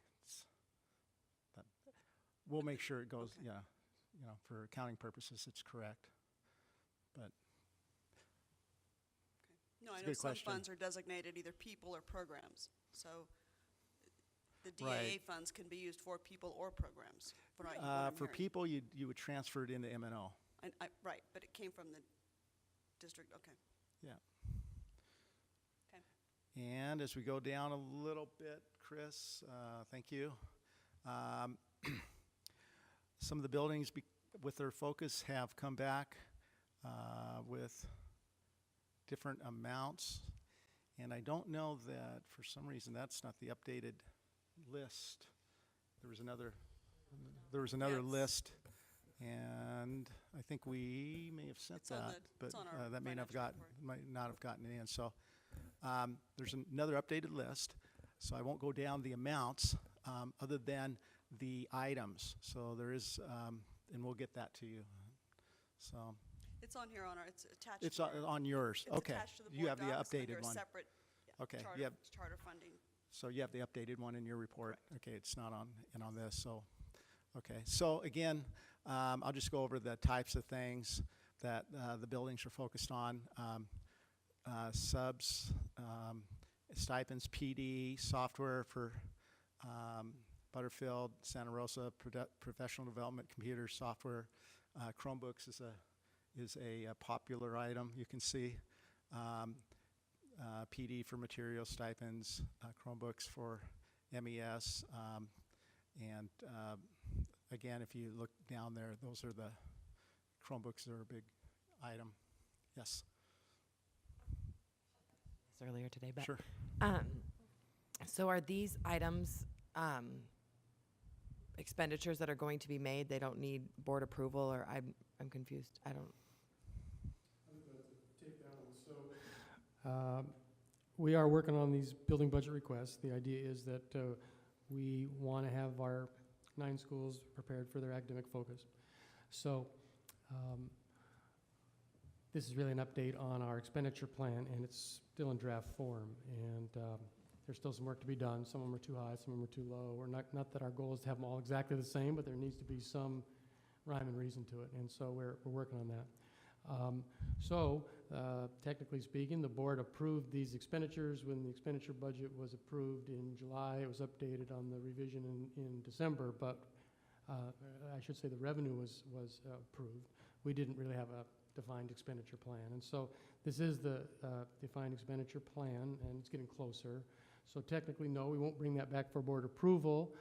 We'll make sure it goes, Okay. For accounting purposes, it's correct. But No, I It's a know good some question. funds are designated either people or programs. So the DAA Right. funds can be used for people or programs. From what I'm for hearing. people, you would transfer it into M&O. Right, but it came from the district, okay. Yeah. Okay. And as we go down a little bit, Chris, thank you. Some of the buildings with their focus have come back with different amounts. And I don't know that, for some reason, that's not the updated list. There was another Yes. list, and I think we may have sent It's on that, the- but it's on our that may not financial report. have gotten it in. So there's another updated list. So I won't go down the amounts other than the items. So there is, and we'll get that to you. So It's on here it's attached. it's to our- on yours. It's Okay. attached to the You board have the docs under updated a one. separate Okay. charter, You have, charter funding. so you have the updated one in your report? Okay, it's not on this, so, okay. So again, I'll just go over the types of things that the buildings are focused on. Subs, stipends, PD, software for Butterfield, Santa Rosa, professional development, computer software, Chromebooks is a popular item. You can see PD for material stipends, Chromebooks for MES, and again, if you look down there, those are the Chromebooks are a big item. Yes. Earlier today, but Sure. So are these items expenditures that are going to be made? They don't need board approval, or I'm confused. I don't. We are working on these building budget requests. The idea is that we want to have our 9 schools prepared for their academic focus. So this is really an update on our expenditure plan, and it's still in draft form. And there's still some work to be done. Some of them are too high, some of them are too low. Or not that our goal is to have them all exactly the same, but there needs to be some rhyme and reason to it. And so we're working on that. Technically speaking, the board approved these expenditures when the expenditure budget was approved in July. It was updated on the revision in December, but I should say the revenue was approved. We didn't really have a defined expenditure plan. And so this is the defined expenditure plan, and it's getting closer. So technically, no, we won't bring that back for board approval.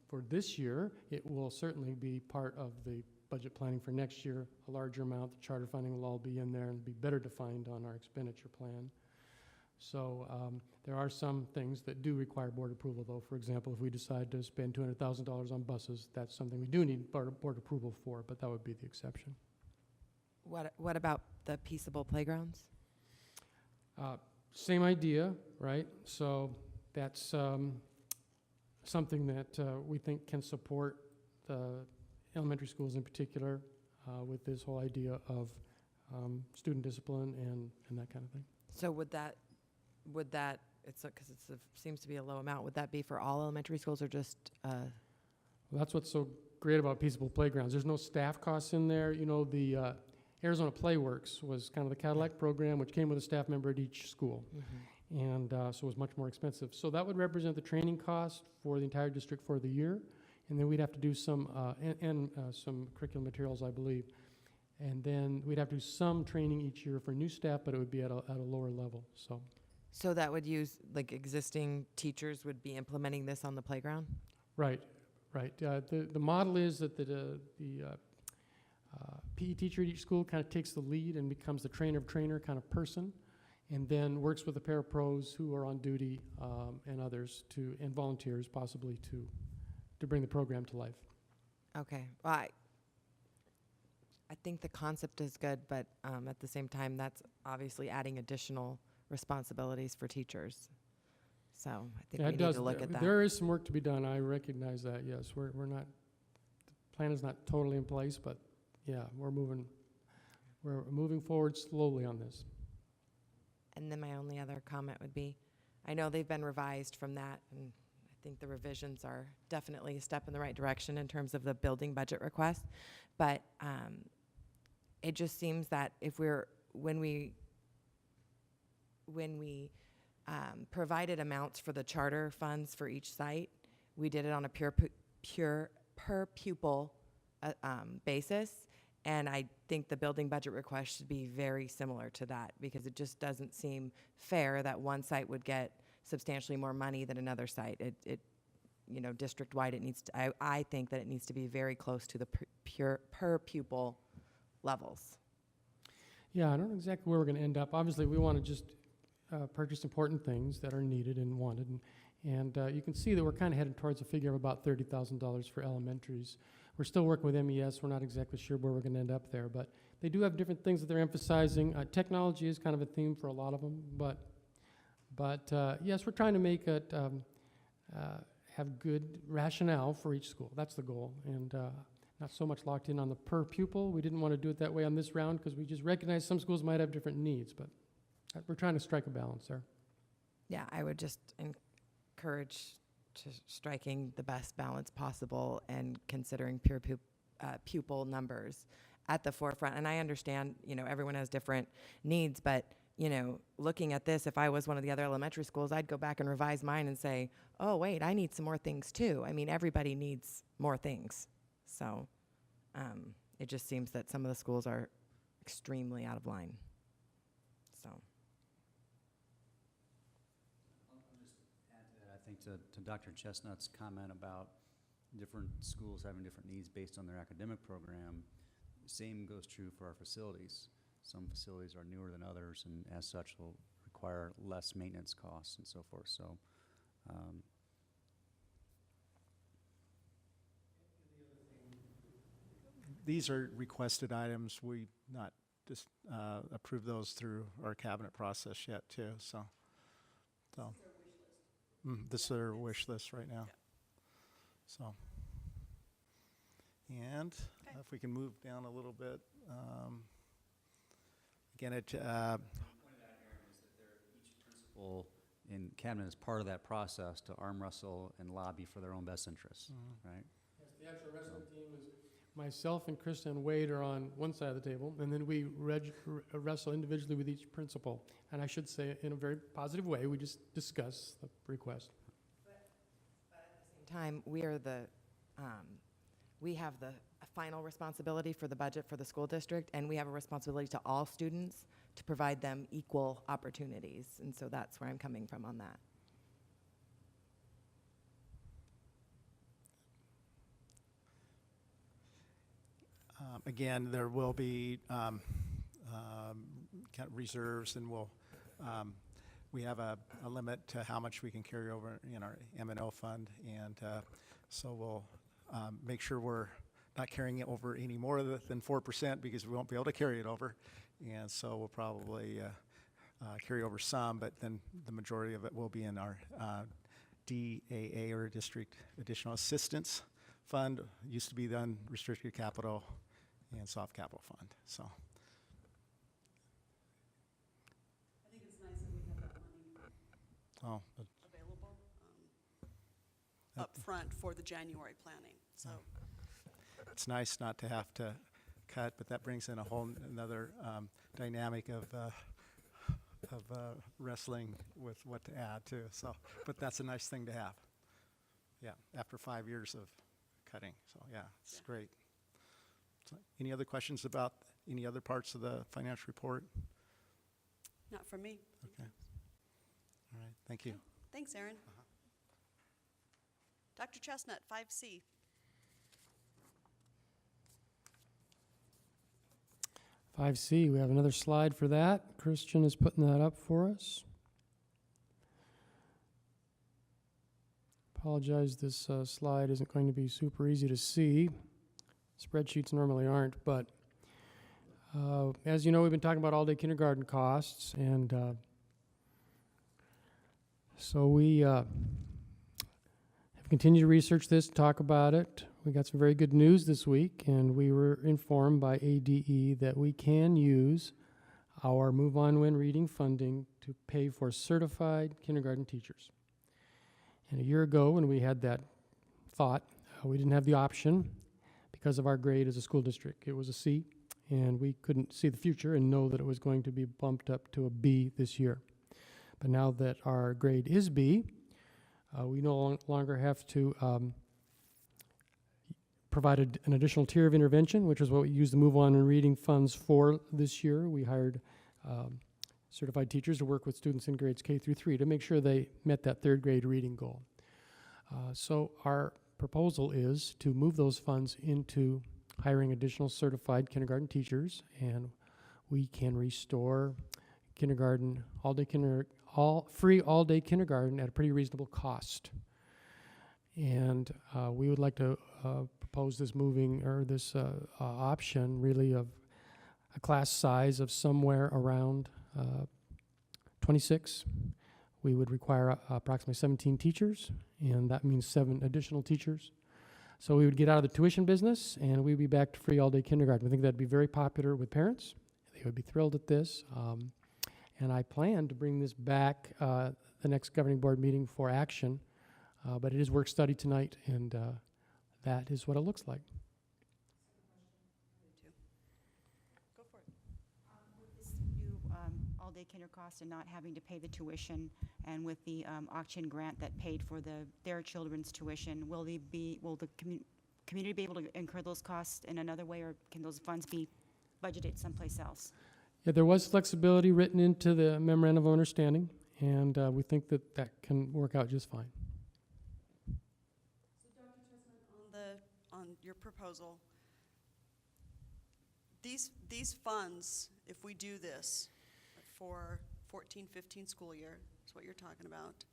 For this year, it will certainly be part of the budget planning for next year. A larger amount, the charter funding will all be in there and be better defined on our expenditure plan. So there are some things that do require board approval, though. For example, if we decide to spend $200,000 on buses, that's something we do need board approval for, but that would be the exception. What about the peaceable playgrounds? Same idea, right? So that's something that we think can support the elementary schools in particular with this whole idea of student discipline and that kind of thing. So would that, it's because it seems to be a low amount, would that be for all elementary schools or just? Well, that's what's so great about peaceable playgrounds. There's no staff costs in there. You know, the Arizona Playworks was kind of the Cadillac program, which came with a staff member at each school. Mm-hmm. And so it was much more expensive. So that would represent the training cost for the entire district for the year. And then we'd have to do some, some curriculum materials, I believe. And then we'd have to do some training each year for new staff, but it would be at a lower level, so. So that would use, like, existing teachers would be implementing this on the playground? Right, right. The model is that the PE teacher at each school kind of takes the lead and becomes the trainer of trainer kind of person, and then works with the parapros who are on duty and others and volunteers possibly to bring the program to life. Okay. Well, I think the concept is good, but at the same time, that's obviously adding additional responsibilities for teachers. So I think we need to look at that. There is some work to be done. I recognize that, yes. We're not, the plan is not totally in place, but yeah, we're moving forward slowly on this. And then my only other comment would be, I know they've been revised from that, and I think the revisions are definitely a step in the right direction in terms of the building budget request. But it just seems that when we provided amounts for the charter funds for each site, we did it on a pure per pupil basis. And I think the building budget request should be very similar to that, because it just doesn't seem fair that one site would get substantially more money than another site. It you know, district-wide, it needs to, I think that it needs to be very close to the per pupil levels. Yeah, I don't know exactly where we're going to end up. Obviously, we want to just purchase important things that are needed and wanted. And you can see that we're kind of headed towards a figure of about $30,000 for elementaries. We're still working with MES. We're not exactly sure where we're going to end up there, but they do have different things that they're emphasizing. Technology is kind of a theme for a lot of them, but yes, we're trying to make it have good rationale for each school. That's the goal, and not so much locked in on the per pupil. We didn't want to do it that way on this round because we just recognize some schools might have different needs, but we're trying to strike a balance there. Yeah, I would just encourage to striking the best balance possible and considering pure pupil numbers at the forefront. And I understand, you know, everyone has different needs, but you know, looking at this, if I was one of the other elementary schools, I'd go back and revise mine and say, oh, wait, I need some more things too. I mean, everybody needs more things. So it just seems that some of the schools are extremely out of line. So. Add to that, I think to Dr. Chestnut's comment about different schools having different needs based on their academic program, the same goes true for our facilities. Some facilities are newer than others, and as such will require less maintenance costs and so forth. So These are requested items. We not just approved those through our cabinet process yet too, so. This is our wish list right now. So. And if we can move down a little bit. Again, point of that, Aaron, is that each principal in cabinet is part of that process to arm wrestle and lobby for their own best interests, right? Yes, the actual wrestling team is myself and Krista and Wade are on one side of the table, and then we wrestle individually with each principal. And I should say, in a very positive way, we just discuss the request. But at the same time, we are the, we have the final responsibility for the budget for the school district, and we have a responsibility to all students to provide them equal opportunities. And so that's where I'm coming from on that. Again, there will be kind of reserves, and we have a limit to how much we can carry over in our M&O fund, and so we'll make sure we're not carrying it over any more than 4% because we won't be able to carry it over, and so we'll probably carry over some, but then the majority of it will be in our DAA, or District Additional Assistance Fund. It used to be the unrestricted capital and soft capital fund. So I think it's nice that we have that money available up front for the January planning. So it's nice not to have to cut, but that brings in a whole another dynamic of wrestling with what to add too. So, but that's a nice thing to have. Yeah, after 5 years of cutting. So yeah, it's great. So, any other questions about any other parts of the financial report? not from me. Okay. All right. Thank you. Thanks, Aaron. Dr. Chestnut, 5C. Five C, we have another slide for that. Christian is putting that up for us. Apologize, this slide isn't going to be super easy to see. Spreadsheets normally aren't, but as you know, we've been talking about all-day kindergarten costs, and so we have continued to research this, talk about it. We got some very good news this week, and we were informed by ADE that we can use our Move On When reading funding to pay for certified kindergarten teachers. And a year ago, when we had that thought, we didn't have the option because of our grade as a school district. It was a C, and we couldn't see the future and know that it was going to be bumped up to a B this year. But now that our grade is B, we no longer have to provide an additional tier of intervention, which is what we used the Move On and Reading funds for this year. We hired certified teachers to work with students in grades K through 3 to make sure they met that third grade reading goal. So our proposal is to move those funds into hiring additional certified kindergarten teachers, and we can restore kindergarten, free all-day kindergarten at a pretty reasonable cost. And we would like to propose this option really of a class size of somewhere around 26. We would require approximately 17 teachers, and that means 7 additional teachers. So we would get out of the tuition business, and we'd be back to free all-day kindergarten. We think that'd be very popular with parents. They would be thrilled at this. And I plan to bring this back the next governing board meeting for action, but it is work study tonight, and that is what it looks like. Go for it. With this new all-day kinder cost and not having to pay the tuition, and with the auction grant that paid for their children's tuition, will the community be able to incur those costs in another way, or can those funds be budgeted someplace else? Yeah, there was flexibility written into the memorandum of understanding, and we think that that can work out just fine. On your proposal, these funds, if we do this for 14-15 school year, is what you're talking about,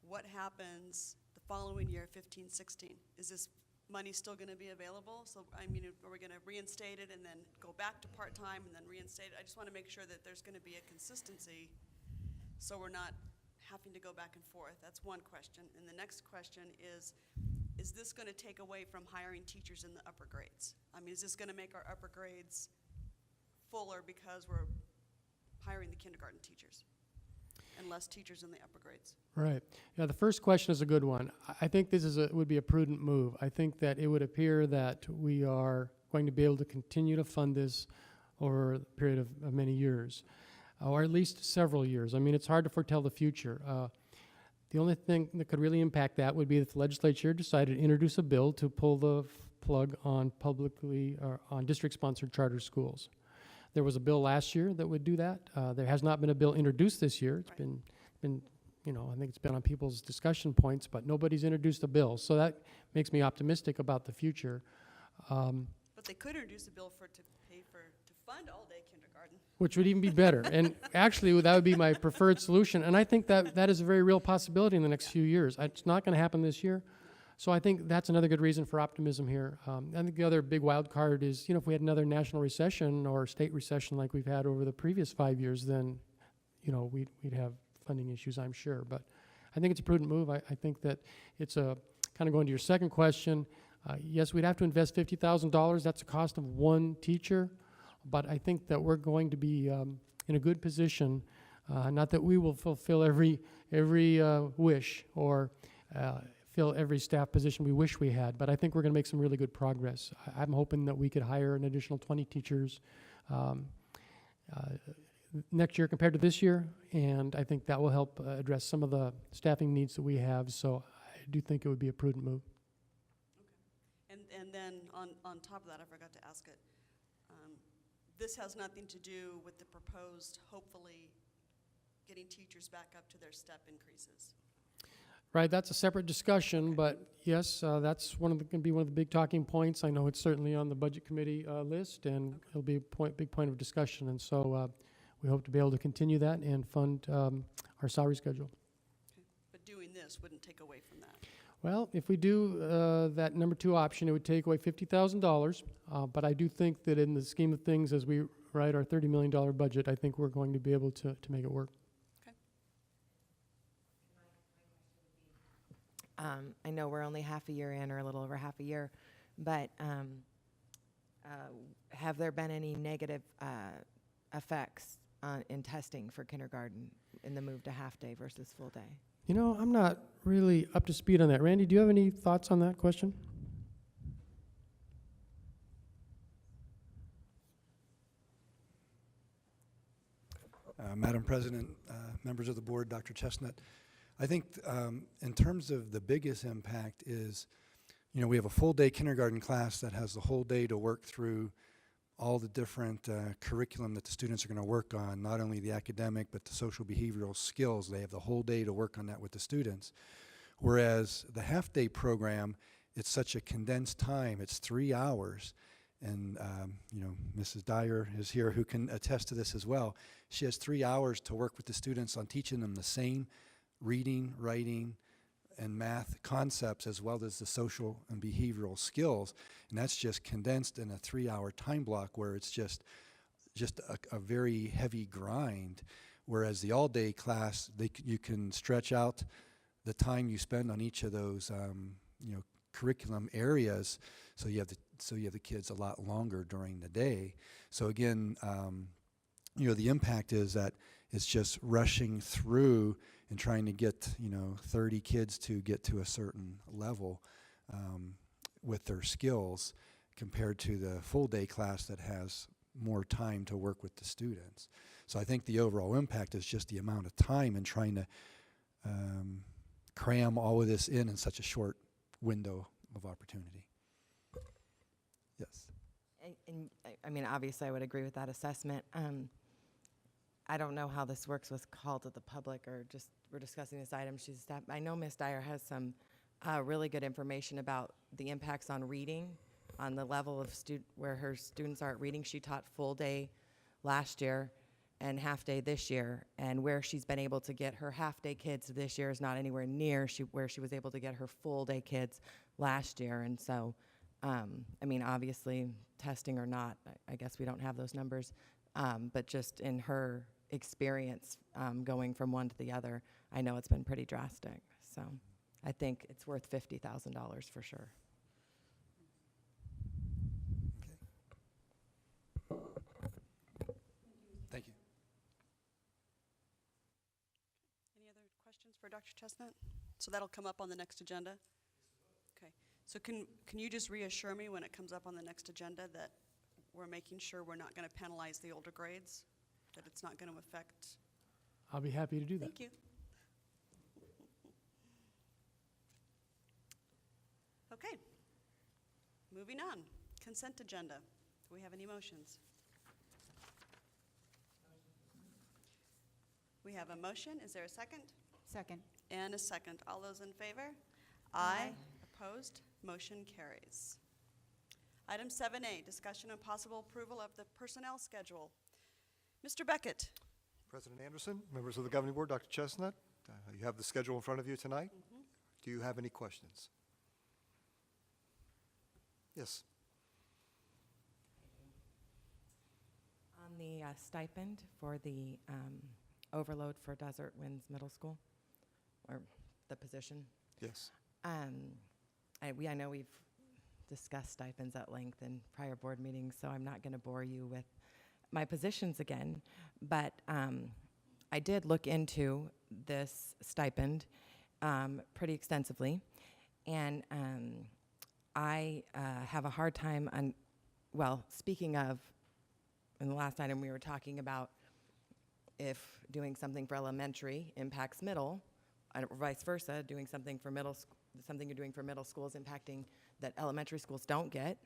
what happens the following year, 15-16? Is this money still going to be available? So, I mean, are we going to reinstate it and then go back to part-time and then reinstate it? I just want to make sure that there's going to be a consistency so we're not having to go back and forth. That's one question. And the next question is this going to take away from hiring teachers in the upper grades? I mean, is this going to make our upper grades fuller because we're hiring the kindergarten teachers and less teachers in the upper grades? Right. Yeah, the first question is a good one. I think this would be a prudent move. I think that it would appear that we are going to be able to continue to fund this over a period of many years, or at least several years. I mean, it's hard to foretell the future. The only thing that could really impact that would be if the legislature decided to introduce a bill to pull the plug on publicly or on district-sponsored charter schools. There was a bill last year that would do that. There has not been a bill introduced this year. It's been, you know, I think it's been on people's discussion points, but nobody's introduced a bill. So that makes me optimistic about the future. But they could introduce a bill to fund all-day kindergarten. Which would even be better. And actually, that would be my preferred solution. And I think that is a very real possibility in the next few years. It's not going to happen this year. So I think that's another good reason for optimism here. I think the other big wild card is, you know, if we had another national recession or state recession like we've had over the previous 5 years, then, you know, we'd have funding issues, I'm sure. But I think it's a prudent move. I think that it's a, kind of going to your second question, yes, we'd have to invest $50,000. That's the cost of one teacher. But I think that we're going to be in a good position, not that we will fulfill every wish or fill every staff position we wish we had, but I think we're going to make some really good progress. I'm hoping that we could hire an additional 20 teachers next year compared to this year, and I think that will help address some of the staffing needs that we have, so I do think it would be a prudent move. Okay. And then on top of that, I forgot to ask it, this has nothing to do with the proposed, hopefully, getting teachers back up to their step increases. Right, that's a separate discussion, but yes, that's going to be one of the big talking points. I know it's certainly on the budget committee list, and it'll be a big point of discussion. And so we hope to be able to continue that and fund our salary schedule. Okay. But doing this wouldn't take away from that. Well, if we do that number 2 option, it would take away $50,000. But I do think that in the scheme of things, as we write our $30 million budget, I think we're going to be able to make it work. I know we're only half a year in, or a little over half a year, but have there been any negative effects in testing for kindergarten in the move to half-day versus full-day? You know, I'm not really up to speed on that. Randy, do you have any thoughts on that question? Madam President, members of the board, Dr. Chestnut, I think in terms of the biggest impact is, you know, we have a full-day kindergarten class that has the whole day to work through all the different curriculum that the students are going to work on, not only the academic, but the social behavioral skills. They have the whole day to work on that with the students. Whereas the half-day program, it's such a condensed time. It's 3 hours. And, you know, Mrs. Dyer is here who can attest to this as well. She has 3 hours to work with the students on teaching them the same reading, writing, and math concepts, as well as the social and behavioral skills. And that's just condensed in a 3-hour time block where it's just a very heavy grind. Whereas the all-day class, you can stretch out the time you spend on each of those, you know, curriculum areas, so you have the kids a lot longer during the day. So again, you know, the impact is that it's just rushing through and trying to get, you know, 30 kids to get to a certain level with their skills, compared to the full day class that has more time to work with the students. So I think the overall impact is just the amount of time and trying to cram all of this in such a short window of opportunity. Yes. And I mean, obviously, I would agree with that assessment. I don't know how this works with call to the public or just we're discussing this item. I know Ms. Dyer has some really good information about the impacts on reading, on the level of where her students are at reading. She taught full day last year and half day this year, and where she's been able to get her half day kids this year is not anywhere near where she was able to get her full day kids last year. And so, I mean, obviously, testing or not, I guess we don't have those numbers, but just in her experience going from one to the other, I know it's been pretty drastic. So I think it's worth $50,000 for sure. Thank you. Any other questions for Dr. Chestnut? So that'll come up on the next agenda? Okay. So can you just reassure me when it comes up on the next agenda that we're making sure we're not going to penalize the older grades? That it's not going to affect? I'll be happy to do that. Thank you. Okay. Moving on. Consent agenda. Do we have any motions? We have a motion. Is there a second? Second. And a second. All those in favor? Aye. Opposed? Motion carries. Item 7A, discussion and possible approval of the personnel schedule. Mr. Beckett. President Anderson, members of the Governing Board, Dr. Chestnut, you have the schedule in front of you tonight. Do you have any questions? Yes. On the stipend for the overload for Desert Winds Middle School, or the position. Yes. I know we've discussed stipends at length in prior board meetings, so I'm not going to bore you with my positions again, but I did look into this stipend pretty extensively, and I have a hard time on, well, speaking of, in the last item we were talking about if doing something for elementary impacts middle, or vice versa, doing something for middle school, something you're doing for middle schools impacting that elementary schools don't get.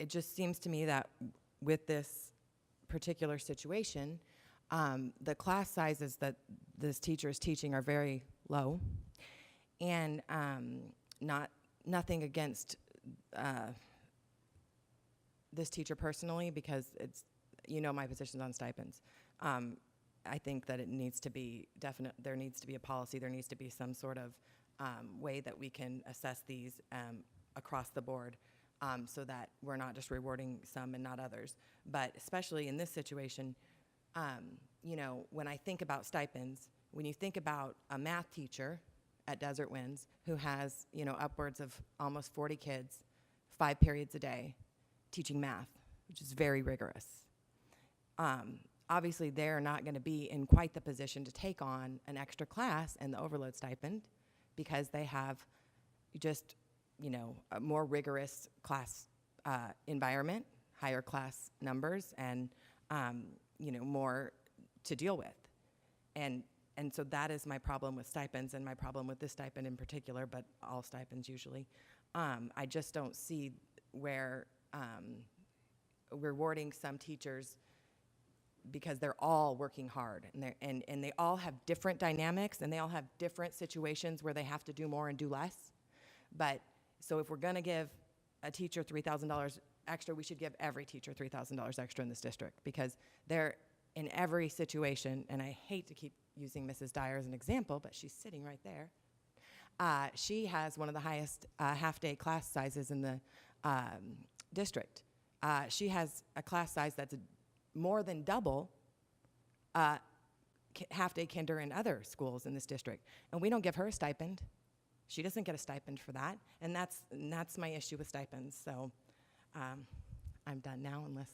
It just seems to me that with this particular situation, the class sizes that this teacher is teaching are very low, and nothing against this teacher personally, because it's, you know, my position's on stipends. I think that it needs to be definite. There needs to be a policy. There needs to be some sort of way that we can assess these across the board, so that we're not just rewarding some and not others. But especially in this situation, you know, when I think about stipends, when you think about a math teacher at Desert Winds who has, you know, upwards of almost 40 kids, 5 periods a day, teaching math, which is very rigorous. Obviously, they're not going to be in quite the position to take on an extra class and the overload stipend because they have just, you know, a more rigorous class environment, higher class numbers, and, you know, more to deal with. And so that is my problem with stipends and my problem with this stipend in particular, but all stipends usually. I just don't see where rewarding some teachers because they're all working hard, and they all have different dynamics, and they all have different situations where they have to do more and do less. But so if we're going to give a teacher $3,000 extra, we should give every teacher $3,000 extra in this district, because they're in every situation, and I hate to keep using Mrs. Dyer as an example, but she's sitting right there. She has one of the highest half-day class sizes in the district. She has a class size that's more than double half-day kinder in other schools in this district. And we don't give her a stipend. She doesn't get a stipend for that. And that's my issue with stipends. So I'm done now unless...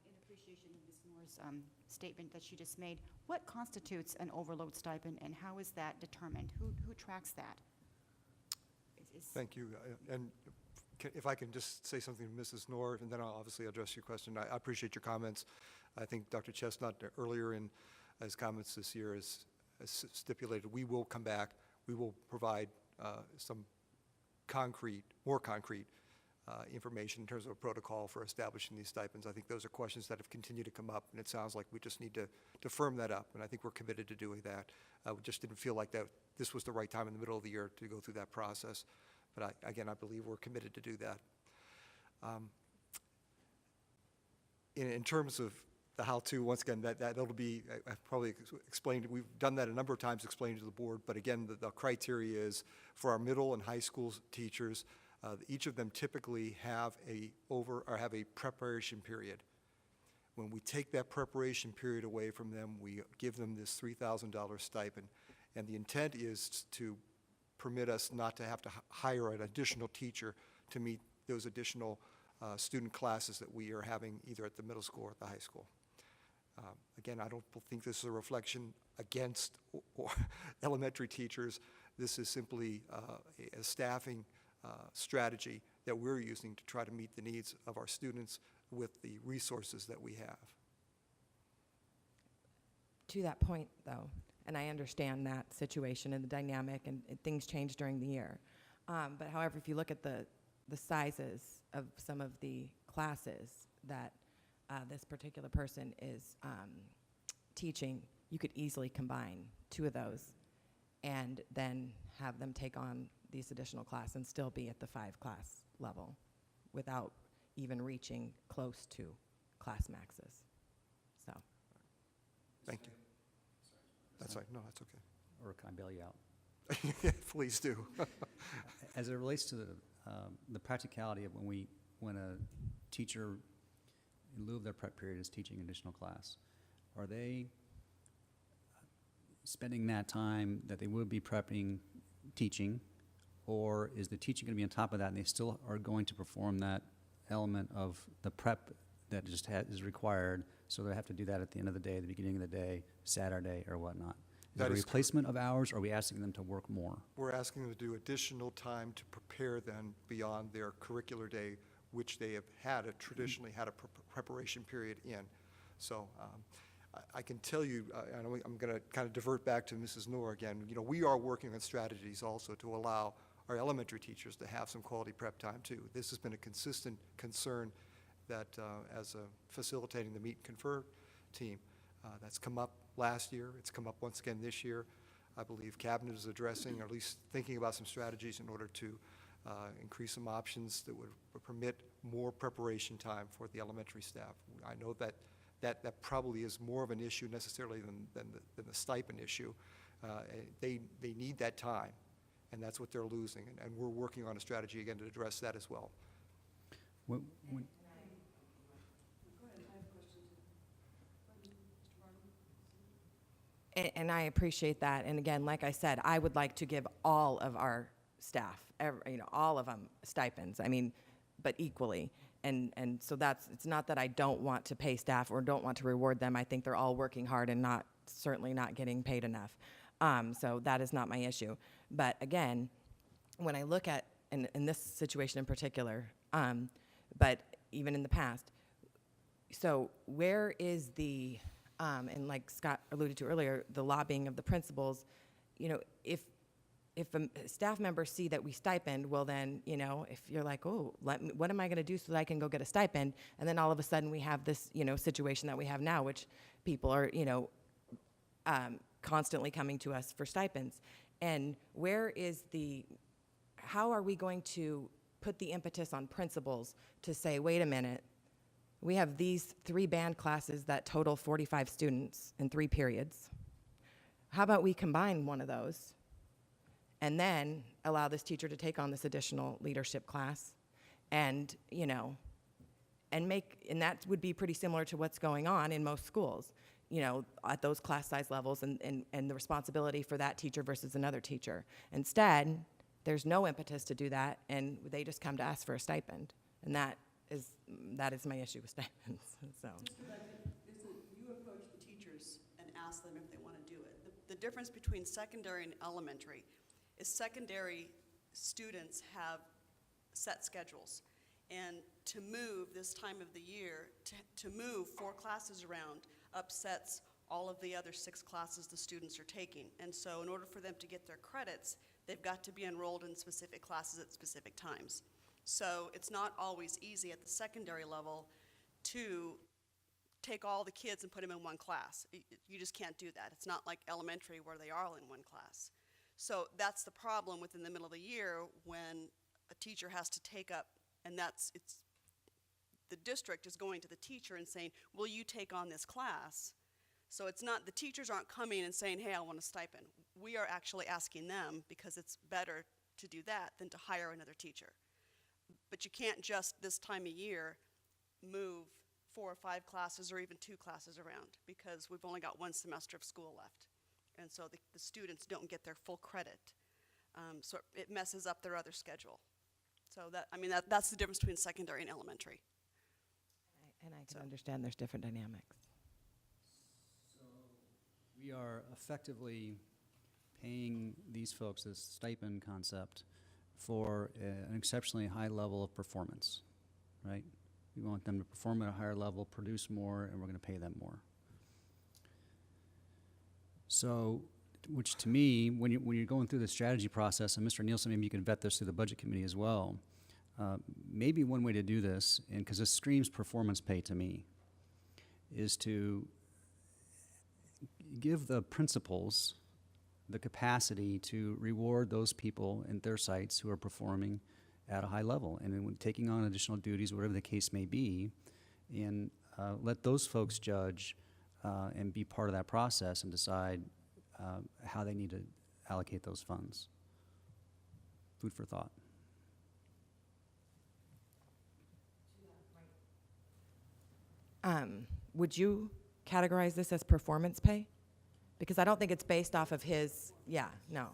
In appreciation of Ms. Moore's statement that she just made, what constitutes an overload stipend, and how is that determined? Who tracks that? Thank you. And if I can just say something to Mrs. Knorr, and then I'll obviously address your question. I appreciate your comments. I think Dr. Chestnut earlier in his comments this year has stipulated we will come back. We will provide some more concrete information in terms of a protocol for establishing these stipends. I think those are questions that have continued to come up, and it sounds like we just need to firm that up, and I think we're committed to doing that. We just didn't feel like that this was the right time in the middle of the year to go through that process. But again, I believe we're committed to do that. In terms of the how-to, once again, that'll be, I've probably explained, we've done that a number of times, explained to the board, but again, the criteria is for our middle and high school teachers, each of them typically have a preparation period. When we take that preparation period away from them, we give them this $3,000 stipend, and the intent is to permit us not to have to hire an additional teacher to meet those additional student classes that we are having either at the middle school or at the high school. Again, I don't think this is a reflection against or elementary teachers. This is simply a staffing strategy that we're using to try to meet the needs of our students with the resources that we have. To that point, though, and I understand that situation and the dynamic, and things change during the year. But however, if you look at the sizes of some of the classes that this particular person is teaching, you could easily combine two of those and then have them take on these additional classes and still be at the 5-class level without even reaching close to class maxes. So. Thank you. That's right. No, that's okay. Or can I bail you out? Please do. As it relates to the practicality of when a teacher, in lieu of their prep period, is teaching additional class, are they spending that time that they would be prepping teaching, or is the teaching going to be on top of that and they still are going to perform that element of the prep that just is required, so they have to do that at the end of the day, the beginning of the day, Saturday or whatnot? Is it a replacement of hours, or are we asking them to work more? We're asking them to do additional time to prepare them beyond their curricular day, which they have traditionally had a preparation period in. So I can tell you, I'm going to kind of divert back to Mrs. Knorr again. We are working on strategies also to allow our elementary teachers to have some quality prep time too. This has been a consistent concern that as facilitating the Meet and Confer team, that's come up last year. It's come up once again this year. I believe Cabinet is addressing, or at least thinking about some strategies in order to increase some options that would permit more preparation time for the elementary staff. I know that probably is more of an issue necessarily than the stipend issue. They need that time, and that's what they're losing, and we're working on a strategy again to address that as well. When, And I appreciate that. And again, like I said, I would like to give all of our staff, all of them stipends. I mean, but equally. And so it's not that I don't want to pay staff or don't want to reward them. I think they're all working hard and certainly not getting paid enough. So that is not my issue. But again, when I look at, in this situation in particular, but even in the past, so where is the, and like Scott alluded to earlier, the lobbying of the principals, if a staff members see that we stipend, well then, if you're like, oh, what am I going to do so that I can go get a stipend? And then all of a sudden we have this, situation that we have now, which people are, constantly coming to us for stipends. And how are we going to put the impetus on principals to say, wait a minute, we have these 3 band classes that total 45 students in 3 periods. How about we combine one of those and then allow this teacher to take on this additional leadership class and, and that would be pretty similar to what's going on in most schools, at those class size levels and the responsibility for that teacher versus another teacher. Instead, there's no impetus to do that, and they just come to us for a stipend. And that is my issue with stipends. So. You approach the teachers and ask them if they want to do it. The difference between secondary and elementary is secondary students have set schedules. And to move this time of the year, to move 4 classes around upsets all of the other 6 classes the students are taking. And so in order for them to get their credits, they've got to be enrolled in specific classes at specific times. So it's not always easy at the secondary level to take all the kids and put them in one class. You just can't do that. It's not like elementary where they are all in one class. So that's the problem within the middle of the year when a teacher has to take up, and the district is going to the teacher and saying, will you take on this class? So it's not, the teachers aren't coming and saying, hey, I want a stipend. We are actually asking them, because it's better to do that than to hire another teacher. But you can't just this time of year move 4 or 5 classes or even 2 classes around, because we've only got 1 semester of school left. And so the students don't get their full credit. So it messes up their other schedule. So that's the difference between secondary and elementary. And I can understand there's different dynamics. We are effectively paying these folks this stipend concept for an exceptionally high level of performance, right? We want them to perform at a higher level, produce more, and we're going to pay them more. So, which to me, when you're going through the strategy process, and Mr. Nielsen, maybe you can vet this through the budget committee as well, maybe one way to do this, and because this screams performance pay to me, is to give the principals the capacity to reward those people in their sites who are performing at a high level and then taking on additional duties, whatever the case may be, and let those folks judge and be part of that process and decide how they need to allocate those funds. Food for thought. Would you categorize this as performance pay? Because I don't think it's based off of his, no.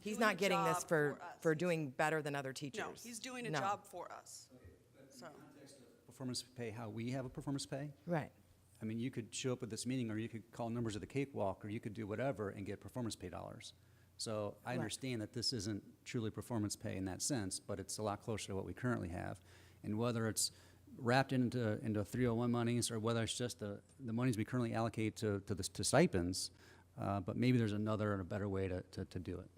He's not getting this for doing better than other teachers. No, he's doing a job for us. So. Performance pay, how we have a performance pay? Right. I mean, you could show up at this meeting, or you could call numbers of the cakewalk, or you could do whatever and get performance pay dollars. So I understand that this isn't truly performance pay in that sense, but it's a lot closer to what we currently have. And whether it's wrapped into 301 monies, or whether it's just the monies we currently allocate to stipends, but maybe there's another and a better way to do it.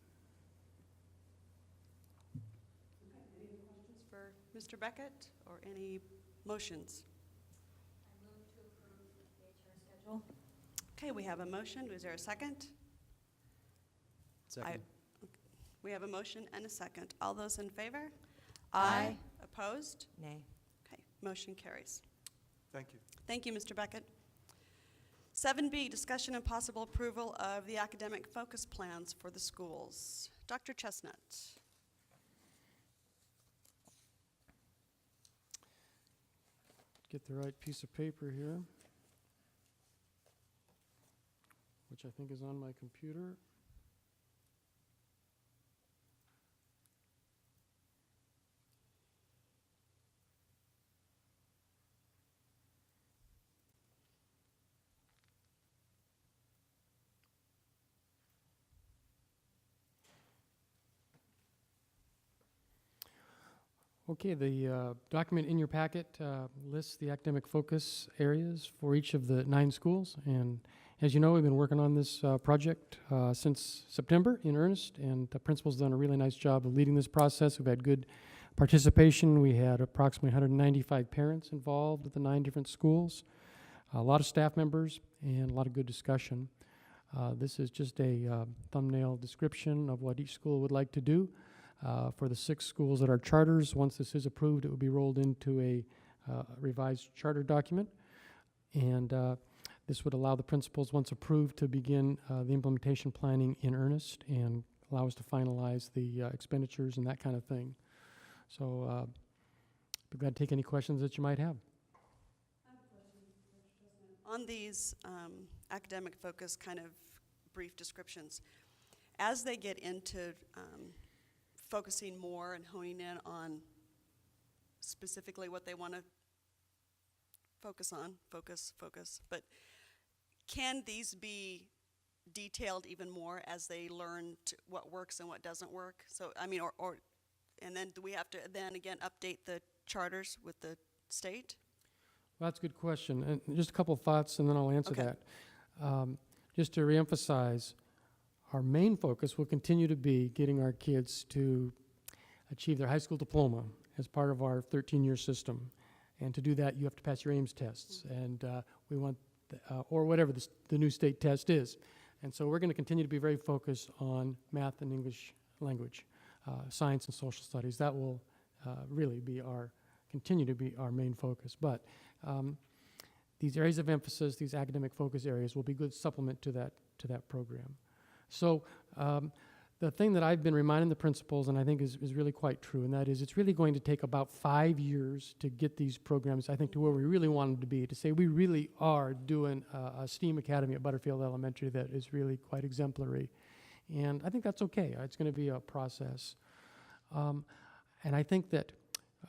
Okay, any questions for Mr. Beckett, or any motions? I move to approve the HR schedule. Okay, we have a motion. Is there a second? Second. We have a motion and a second. All those in favor? Aye. Opposed? Nay. Okay, motion carries. Thank you. Thank you, Mr. Beckett. 7B, discussion and possible approval of the academic focus plans for the schools. Dr. Chestnut. Get the right piece of paper here, which I think is on my computer. Okay, the document in your packet lists the academic focus areas for each of the 9 schools. And as you know, we've been working on this project since September in earnest, and the principal's done a really nice job of leading this process. We've had good participation. We had approximately 195 parents involved at the 9 different schools, a lot of staff members, and a lot of good discussion. This is just a thumbnail description of what each school would like to do. For the 6 schools that are charters, once this is approved, it will be rolled into a revised charter document. And this would allow the principals, once approved, to begin the implementation planning in earnest and allow us to finalize the expenditures and that kind of thing. So be glad to take any questions that you might have. On these academic focus kind of brief descriptions, as they get into focusing more and honing in on specifically what they want to focus on, but can these be detailed even more as they learn what works and what doesn't work? So, I mean, And then do we have to then again update the charters with the state? Well, that's a good question. And just a couple of thoughts, and then I'll answer Okay. that. Just to reemphasize, our main focus will continue to be getting our kids to achieve their high school diploma as part of our 13-year system. And to do that, you have to pass your Ames tests. And we want, or whatever the new state test is. And so we're going to continue to be very focused on math and English language, science and social studies. That will really be continue to be our main focus. But these areas of emphasis, these academic focus areas, will be good supplement to that program. So the thing that I've been reminding the principals, and I think is really quite true, and that is it's really going to take about 5 years to get these programs, I think, to where we really want them to be, to say we really are doing a STEAM academy at Butterfield Elementary that is really quite exemplary. And I think that's okay. It's going to be a process. And I think that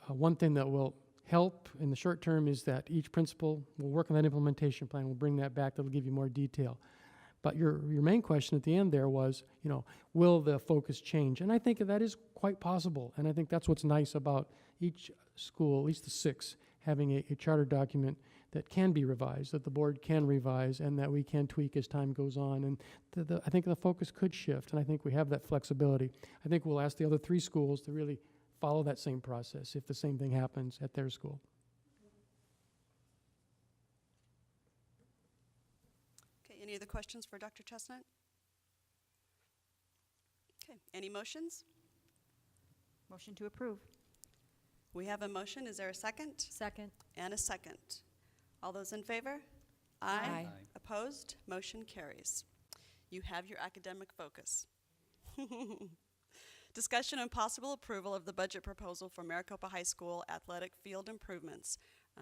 one thing that will help in the short term is that each principal will work on that implementation plan. We'll bring that back. That'll give you more detail. But your main question at the end there was, will the focus change? And I think that is quite possible. And I think that's what's nice about each school, at least the 6, having a charter document that can be revised, that the board can revise, and that we can tweak as time goes on. And I think the focus could shift, and I think we have that flexibility. I think we'll ask the other 3 schools to really follow that same process if the same thing happens at their school. Okay, any other questions for Dr. Chestnut? Okay, any motions? Motion to approve. We have a motion. Is there a second? Second. And a second. All those in favor? Aye. Opposed? Motion carries. You have your academic focus. Discussion and possible approval of the budget proposal for Maricopa High School athletic field improvements.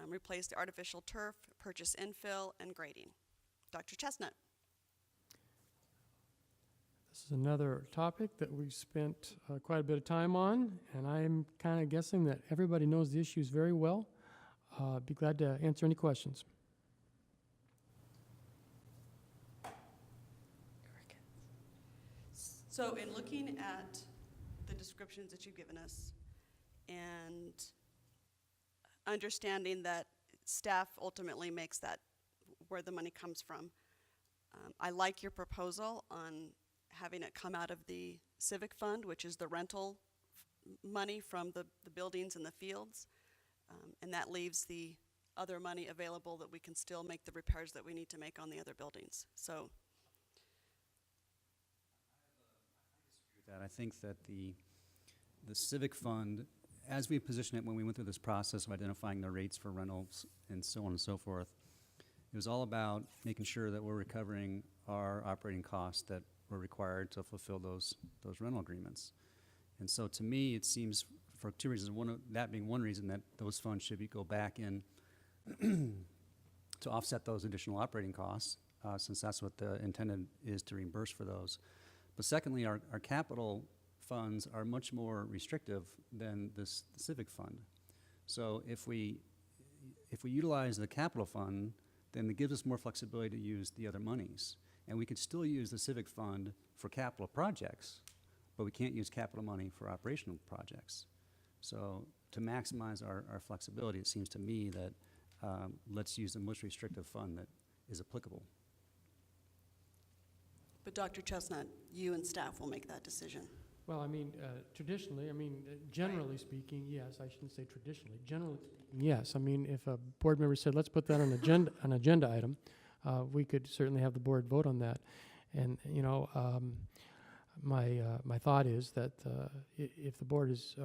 Replace the artificial turf, purchase infill, and grading. Dr. Chestnut. This is another topic that we've spent quite a bit of time on, and I'm kind of guessing that everybody knows the issues very well. Be glad to answer any questions. So in looking at the descriptions that you've given us and understanding that staff ultimately makes that where the money comes from, I like your proposal on having it come out of the civic fund, which is the rental money from the buildings and the fields, and that leaves the other money available that we can still make the repairs that we need to make on the other buildings. So that. I think that the civic fund, as we positioned it when we went through this process of identifying the rates for rentals and so on and so forth, it was all about making sure that we're recovering our operating costs that were required to fulfill those rental agreements. And so to me, it seems for 2 reasons, that being one reason that those funds should go back in to offset those additional operating costs, since that's what the intended is to reimburse for those. But secondly, our capital funds are much more restrictive than this civic fund. So if we utilize the capital fund, then it gives us more flexibility to use the other monies. And we could still use the civic fund for capital projects, but we can't use capital money for operational projects. So to maximize our flexibility, it seems to me that let's use the most restrictive fund that is applicable. but Dr. Chestnut, you and staff will make that decision. Well, I mean, traditionally, generally speaking, yes. I shouldn't say traditionally. Generally speaking, yes. I mean, if a board member said, let's put that on an agenda item, we could certainly have the board vote on that. And, my thought is that if the board is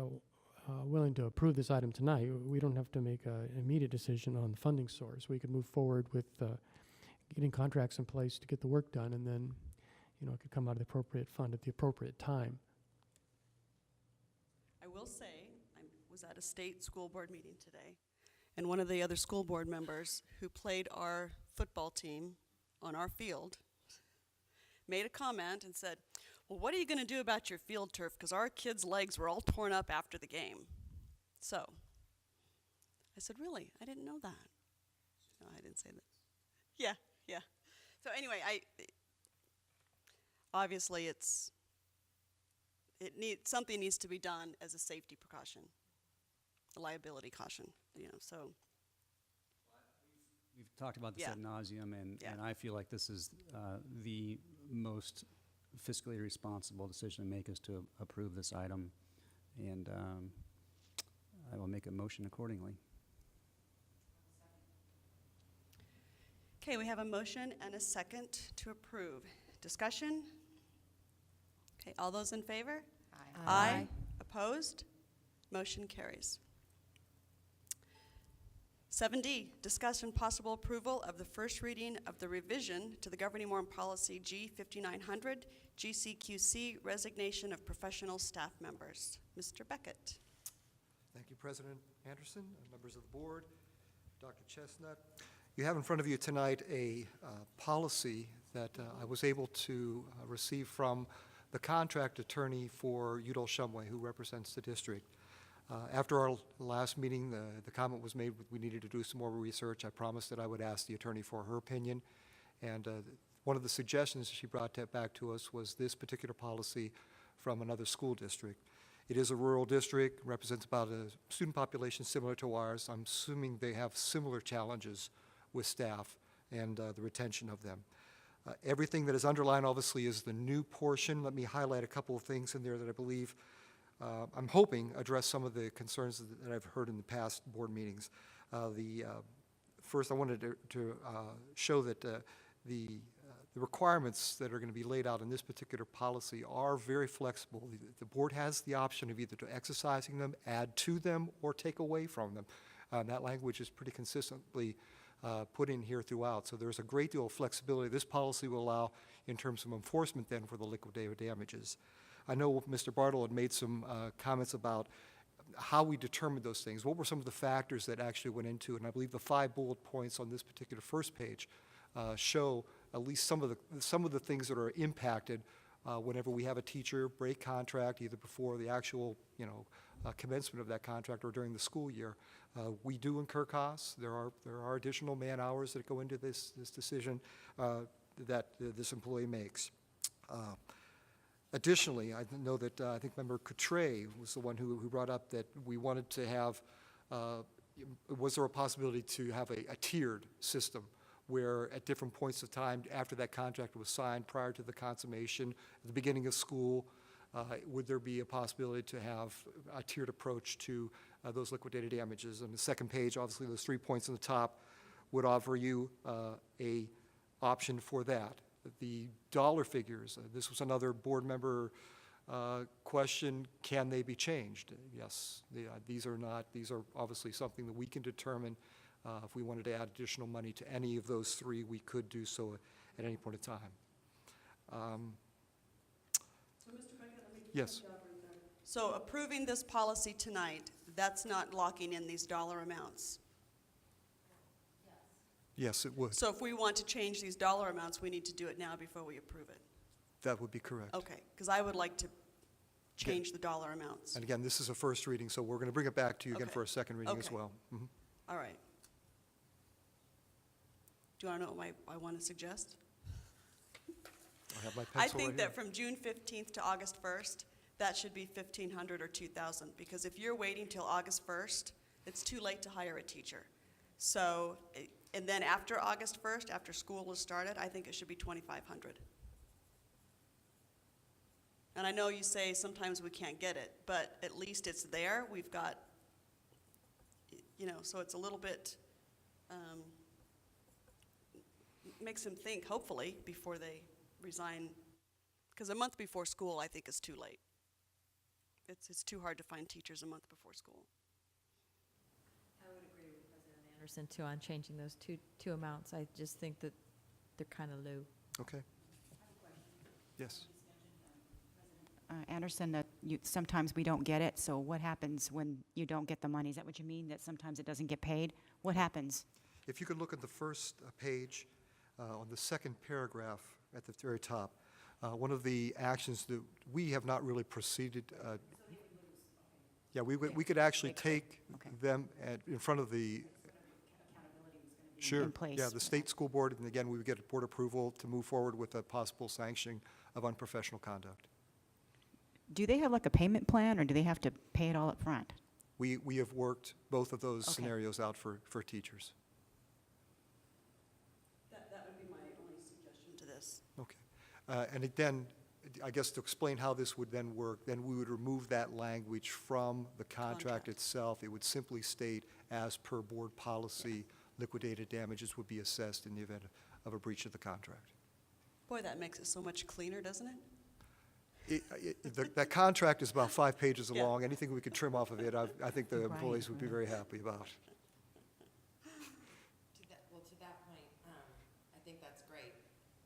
willing to approve this item tonight, we don't have to make an immediate decision on the funding source. We could move forward with getting contracts in place to get the work done, and then, it could come out of the appropriate fund at the appropriate time. I will say, I was at a state school board meeting today, and one of the other school board members who played our football team on our field made a comment and said, well, what are you going to do about your field turf? Because our kids' legs were all torn up after the game. So I said, really? I didn't know that. No, I didn't say that. Yeah. So anyway, obviously something needs to be done as a safety precaution, a liability caution, so. We've talked about this Yeah. ad nauseum, Yeah. and I feel like this is the most fiscally responsible decision to make is to approve this item, and I will make a motion accordingly. Okay, we have a motion and a second to approve. Discussion? Okay, all those in favor? Aye. Opposed? Motion carries. 7D, discuss and possible approval of the first reading of the revision to the Governing Board Policy G5900, GCQC, resignation of professional staff members. Mr. Beckett. Thank you, President Anderson, members of the board, Dr. Chestnut. You have in front of you tonight a policy that I was able to receive from the contract attorney for Udall-Shumway, who represents the district. After our last meeting, the comment was made we needed to do some more research. I promised that I would ask the attorney for her opinion. And one of the suggestions she brought back to us was this particular policy from another school district. It is a rural district, represents about a student population similar to ours. I'm assuming they have similar challenges with staff and the retention of them. Everything that is underlined, obviously, is the new portion. Let me highlight a couple of things in there that I believe, I'm hoping, address some of the concerns that I've heard in the past board meetings. First, I wanted to show that the requirements that are going to be laid out in this particular policy are very flexible. The board has the option of either to exercising them, add to them, or take away from them. That language is pretty consistently put in here throughout. So there's a great deal of flexibility this policy will allow in terms of enforcement then for the liquidated damages. I know Mr. Bartle had made some comments about how we determined those things. What were some of the factors that actually went into it? And I believe the 5 bullet points on this particular first page show at least some of the things that are impacted whenever we have a teacher break contract, either before the actual commencement of that contract or during the school year. We do incur costs. There are additional man hours that go into this decision that this employee makes. Additionally, I know that I think Member Coutray was the one who brought up that we wanted to have, was there a possibility to have a tiered system where at different points of time after that contract was signed, prior to the consummation, at the beginning of school, would there be a possibility to have a tiered approach to those liquidated damages? On the second page, obviously, those 3 points on the top would offer you a option for that. The dollar figures, this was another board member question, can they be changed? Yes, these are obviously something that we can determine. If we wanted to add additional money to any of those 3, we could do so at any point in time. So, Mr. Beckett, let me just Yes. So approving this policy tonight, that's not locking in these dollar amounts. Yes, it would. So if we want to change these dollar amounts, we need to do it now before we approve it. That would be correct. Okay, because I would like to change the dollar amounts. And again, this is a first reading, so we're going to bring it back to you again Okay. for a second reading as Okay. well. Mhm. All right. Do you want to know what I want to suggest? I have my I pencil right think here. that from June 15th to August 1st, that should be 1,500 or 2,000, because if you're waiting till August 1st, it's too late to hire a teacher. So, and then after August 1st, after school has started, I think it should be 2,500. And I know you say sometimes we can't get it, but at least it's there. We've got, so it's a little bit, makes them think, hopefully, before they resign. Because a month before school, I think, is too late. It's too hard to find teachers a month before school. I would agree with President Anderson, too, on changing those two amounts. I just think that they're kind of low. Okay. Yes. Anderson, that sometimes we don't get it, so what happens when you don't get the money? Is that what you mean, that sometimes it doesn't get paid? What happens? If you could look at the first page, on the second paragraph at the very top, one of the actions that we have not really proceeded. Yeah, we could actually take them in front of the. Sure. in place. Yeah, the state school board, and again, we would get board approval to move forward with a possible sanction of unprofessional conduct. do they have like a payment plan, or do they have to pay it all up front? We have worked both of those Okay. scenarios out for teachers. That would be my only suggestion to this. Okay. And then, I guess to explain how this would then work, then we would remove that language from the contract Contract. itself. It would simply state, as per board policy, liquidated damages would be assessed in the event of a breach of the contract. Boy, that makes it so much cleaner, doesn't it? That contract is about 5 pages Yeah. long. Anything we could trim off of it, I think the Right, employees would be very happy about. To that point, I think that's great,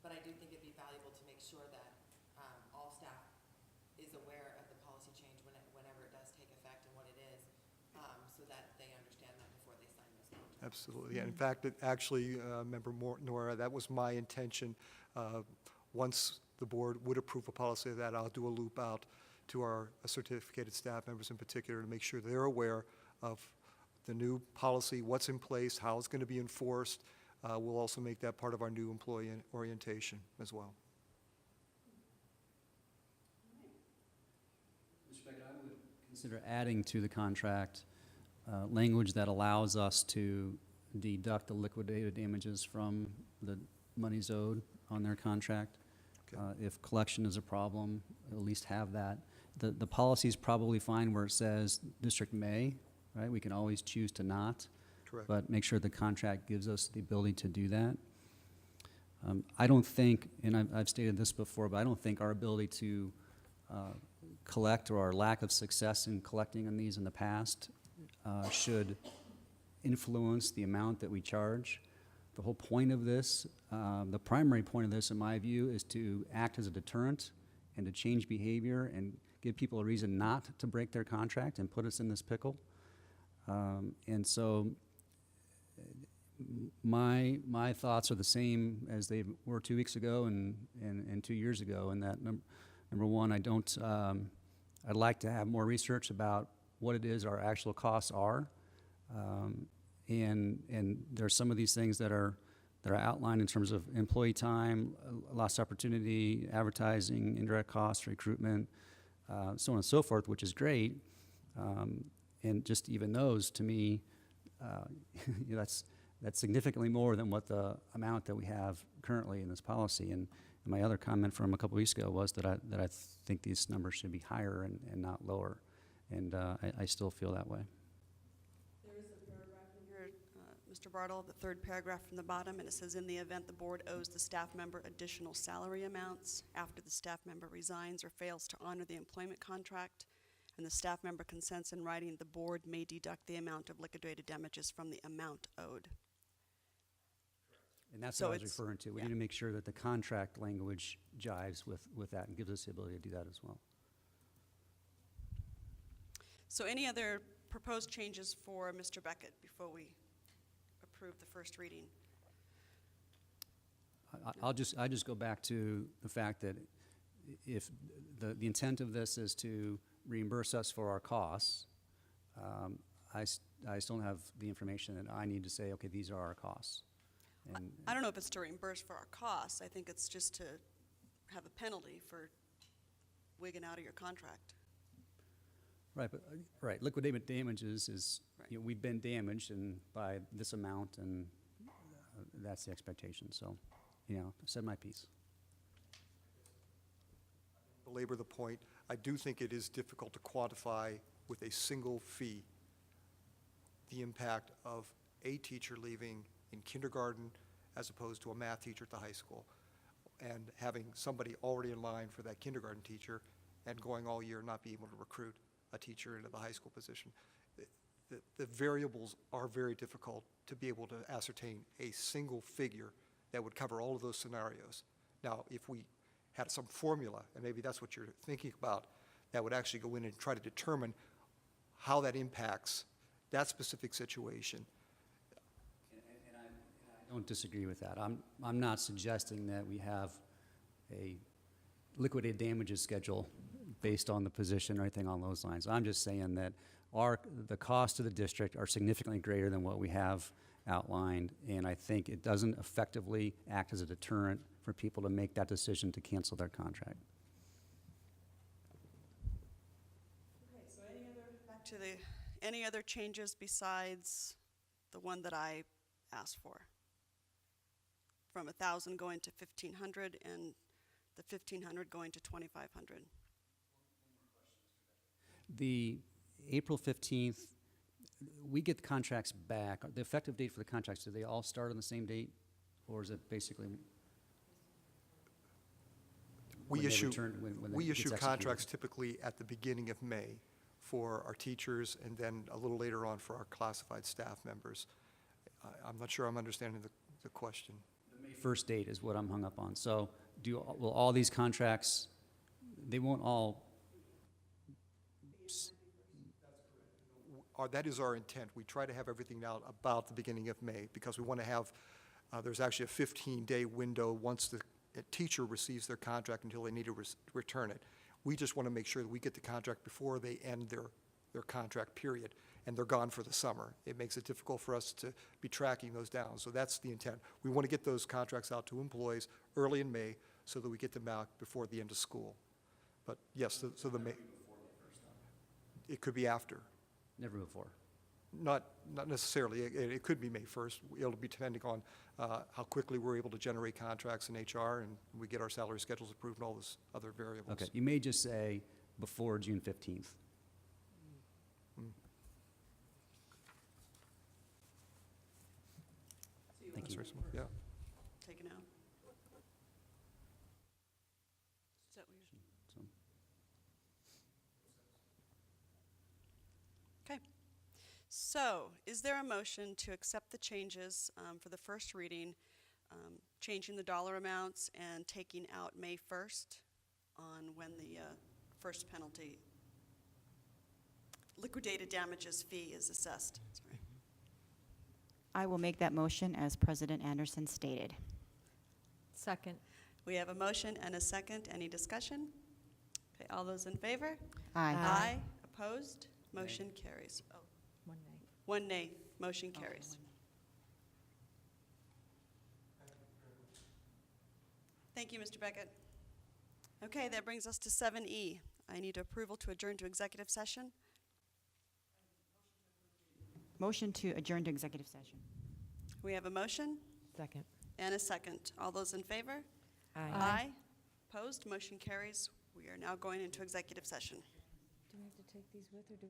but I do think it'd be valuable to make sure that all staff is aware of the policy change whenever it does take effect and what it is, so that they understand that before they sign those contracts. Absolutely. And in fact, actually, Member Nora, that was my intention. Once the board would approve a policy of that, I'll do a loop out to our certificated staff members in particular to make sure they're aware of the new policy, what's in place, how it's going to be enforced. We'll also make that part of our new employee orientation as well. Mr. Beckett, I would consider adding to the contract language that allows us to deduct the liquidated damages from the monies owed on their contract. Okay. If collection is a problem, at least have that. The policy is probably fine where it says district may, right? We can always choose to not. Correct. But make sure the contract gives us the ability to do that. I don't think, and I've stated this before, but I don't think our ability to collect or our lack of success in collecting on these in the past should influence the amount that we charge. The whole point of this, the primary point of this, in my view, is to act as a deterrent and to change behavior and give people a reason not to break their contract and put us in this pickle. And so my thoughts are the same as they were 2 weeks ago and 2 years ago. And that number one, I'd like to have more research about what it is our actual costs are. And there are some of these things that are outlined in terms of employee time, lost opportunity, advertising, indirect costs, recruitment, so on and so forth, which is great. And just even those, to me, that's significantly more than what the amount that we have currently in this policy. And my other comment from a couple weeks ago was that I think these numbers should be higher and not lower. And I still feel that way. There is a paragraph in here, Mr. Bartle, the third paragraph from the bottom, and it says, in the event the board owes the staff member additional salary amounts after the staff member resigns or fails to honor the employment contract, and the staff member consents in writing, the board may deduct the amount of liquidated damages from the amount owed. And that's So what I was it's- referring to. We yeah. need to make sure that the contract language jives with that and gives us the ability to do that as well. So any other proposed changes for Mr. Beckett before we approve the first reading? I just go back to the fact that if the intent of this is to reimburse us for our costs, I still don't have the information that I need to say, okay, these are our costs. And I don't know if it's to reimburse for our costs. I think it's just to have a penalty for wigging out of your contract. right, but right, liquidated damages is Right. we've been damaged and by this amount, and that's the expectation. So, I said my piece. Belabor the point, I do think it is difficult to quantify with a single fee the impact of a teacher leaving in kindergarten as opposed to a math teacher at the high school, and having somebody already in line for that kindergarten teacher and going all year not be able to recruit a teacher into the high school position. The variables are very difficult to be able to ascertain a single figure that would cover all of those scenarios. Now, if we had some formula, and maybe that's what you're thinking about, that would actually go in and try to determine how that impacts that specific situation. And I don't disagree with that. I'm not suggesting that we have a liquidated damages schedule based on the position or anything along those lines. I'm just saying that the costs to the district are significantly greater than what we have outlined, and I think it doesn't effectively act as a deterrent for people to make that decision to cancel their contract. to any other changes besides the one that I asked for? From 1,000 going to 1,500 and the 1,500 going to 2,500. The April 15th, we get the contracts back. The effective date for the contracts, do they all start on the same date? Or is it basically We when they issue, return- when it we gets issue executed? contracts typically at the beginning of May for our teachers, and then a little later on for our classified staff members. I'm not sure I'm understanding the question. The May 1st date is what I'm hung up on. So will all these contracts, they won't all, That is our intent. We try to have everything out about the beginning of May, because we want to have, there's actually a 15-day window once the teacher receives their contract until they need to return it. We just want to make sure that we get the contract before they end their contract period, and they're gone for the summer. It makes it difficult for us to be tracking those down. So that's the intent. We want to get those contracts out to employees early in May so that we get them out before the end of school. But yes, so the May, it could be after. never before. Not necessarily. It could be May 1st. It'll be depending on how quickly we're able to generate contracts in HR, and we get our salary schedules approved and all those other variables. Okay, you may just say before June 15th. Thank you. That's reasonable. Yeah. Taken out. Is that what you're? So, Okay. So, is there a motion to accept the changes for the first reading, changing the dollar amounts and taking out May 1st on when the first penalty, liquidated damages fee is assessed? Sorry. I will make that motion as President Anderson stated. Second. We have a motion and a second. Any discussion? Okay, all those in favor? Aye. Aye. Opposed? Motion carries. Oh, One nay. one nay. Motion carries. Thank you, Mr. Beckett. Okay, that brings us to 7E. I need approval to adjourn to executive session. Motion to adjourn to executive session. We have a motion Second. and a second. All those in favor? Aye. Opposed? Motion carries. We are now going into executive session. Do we have to take these with or do?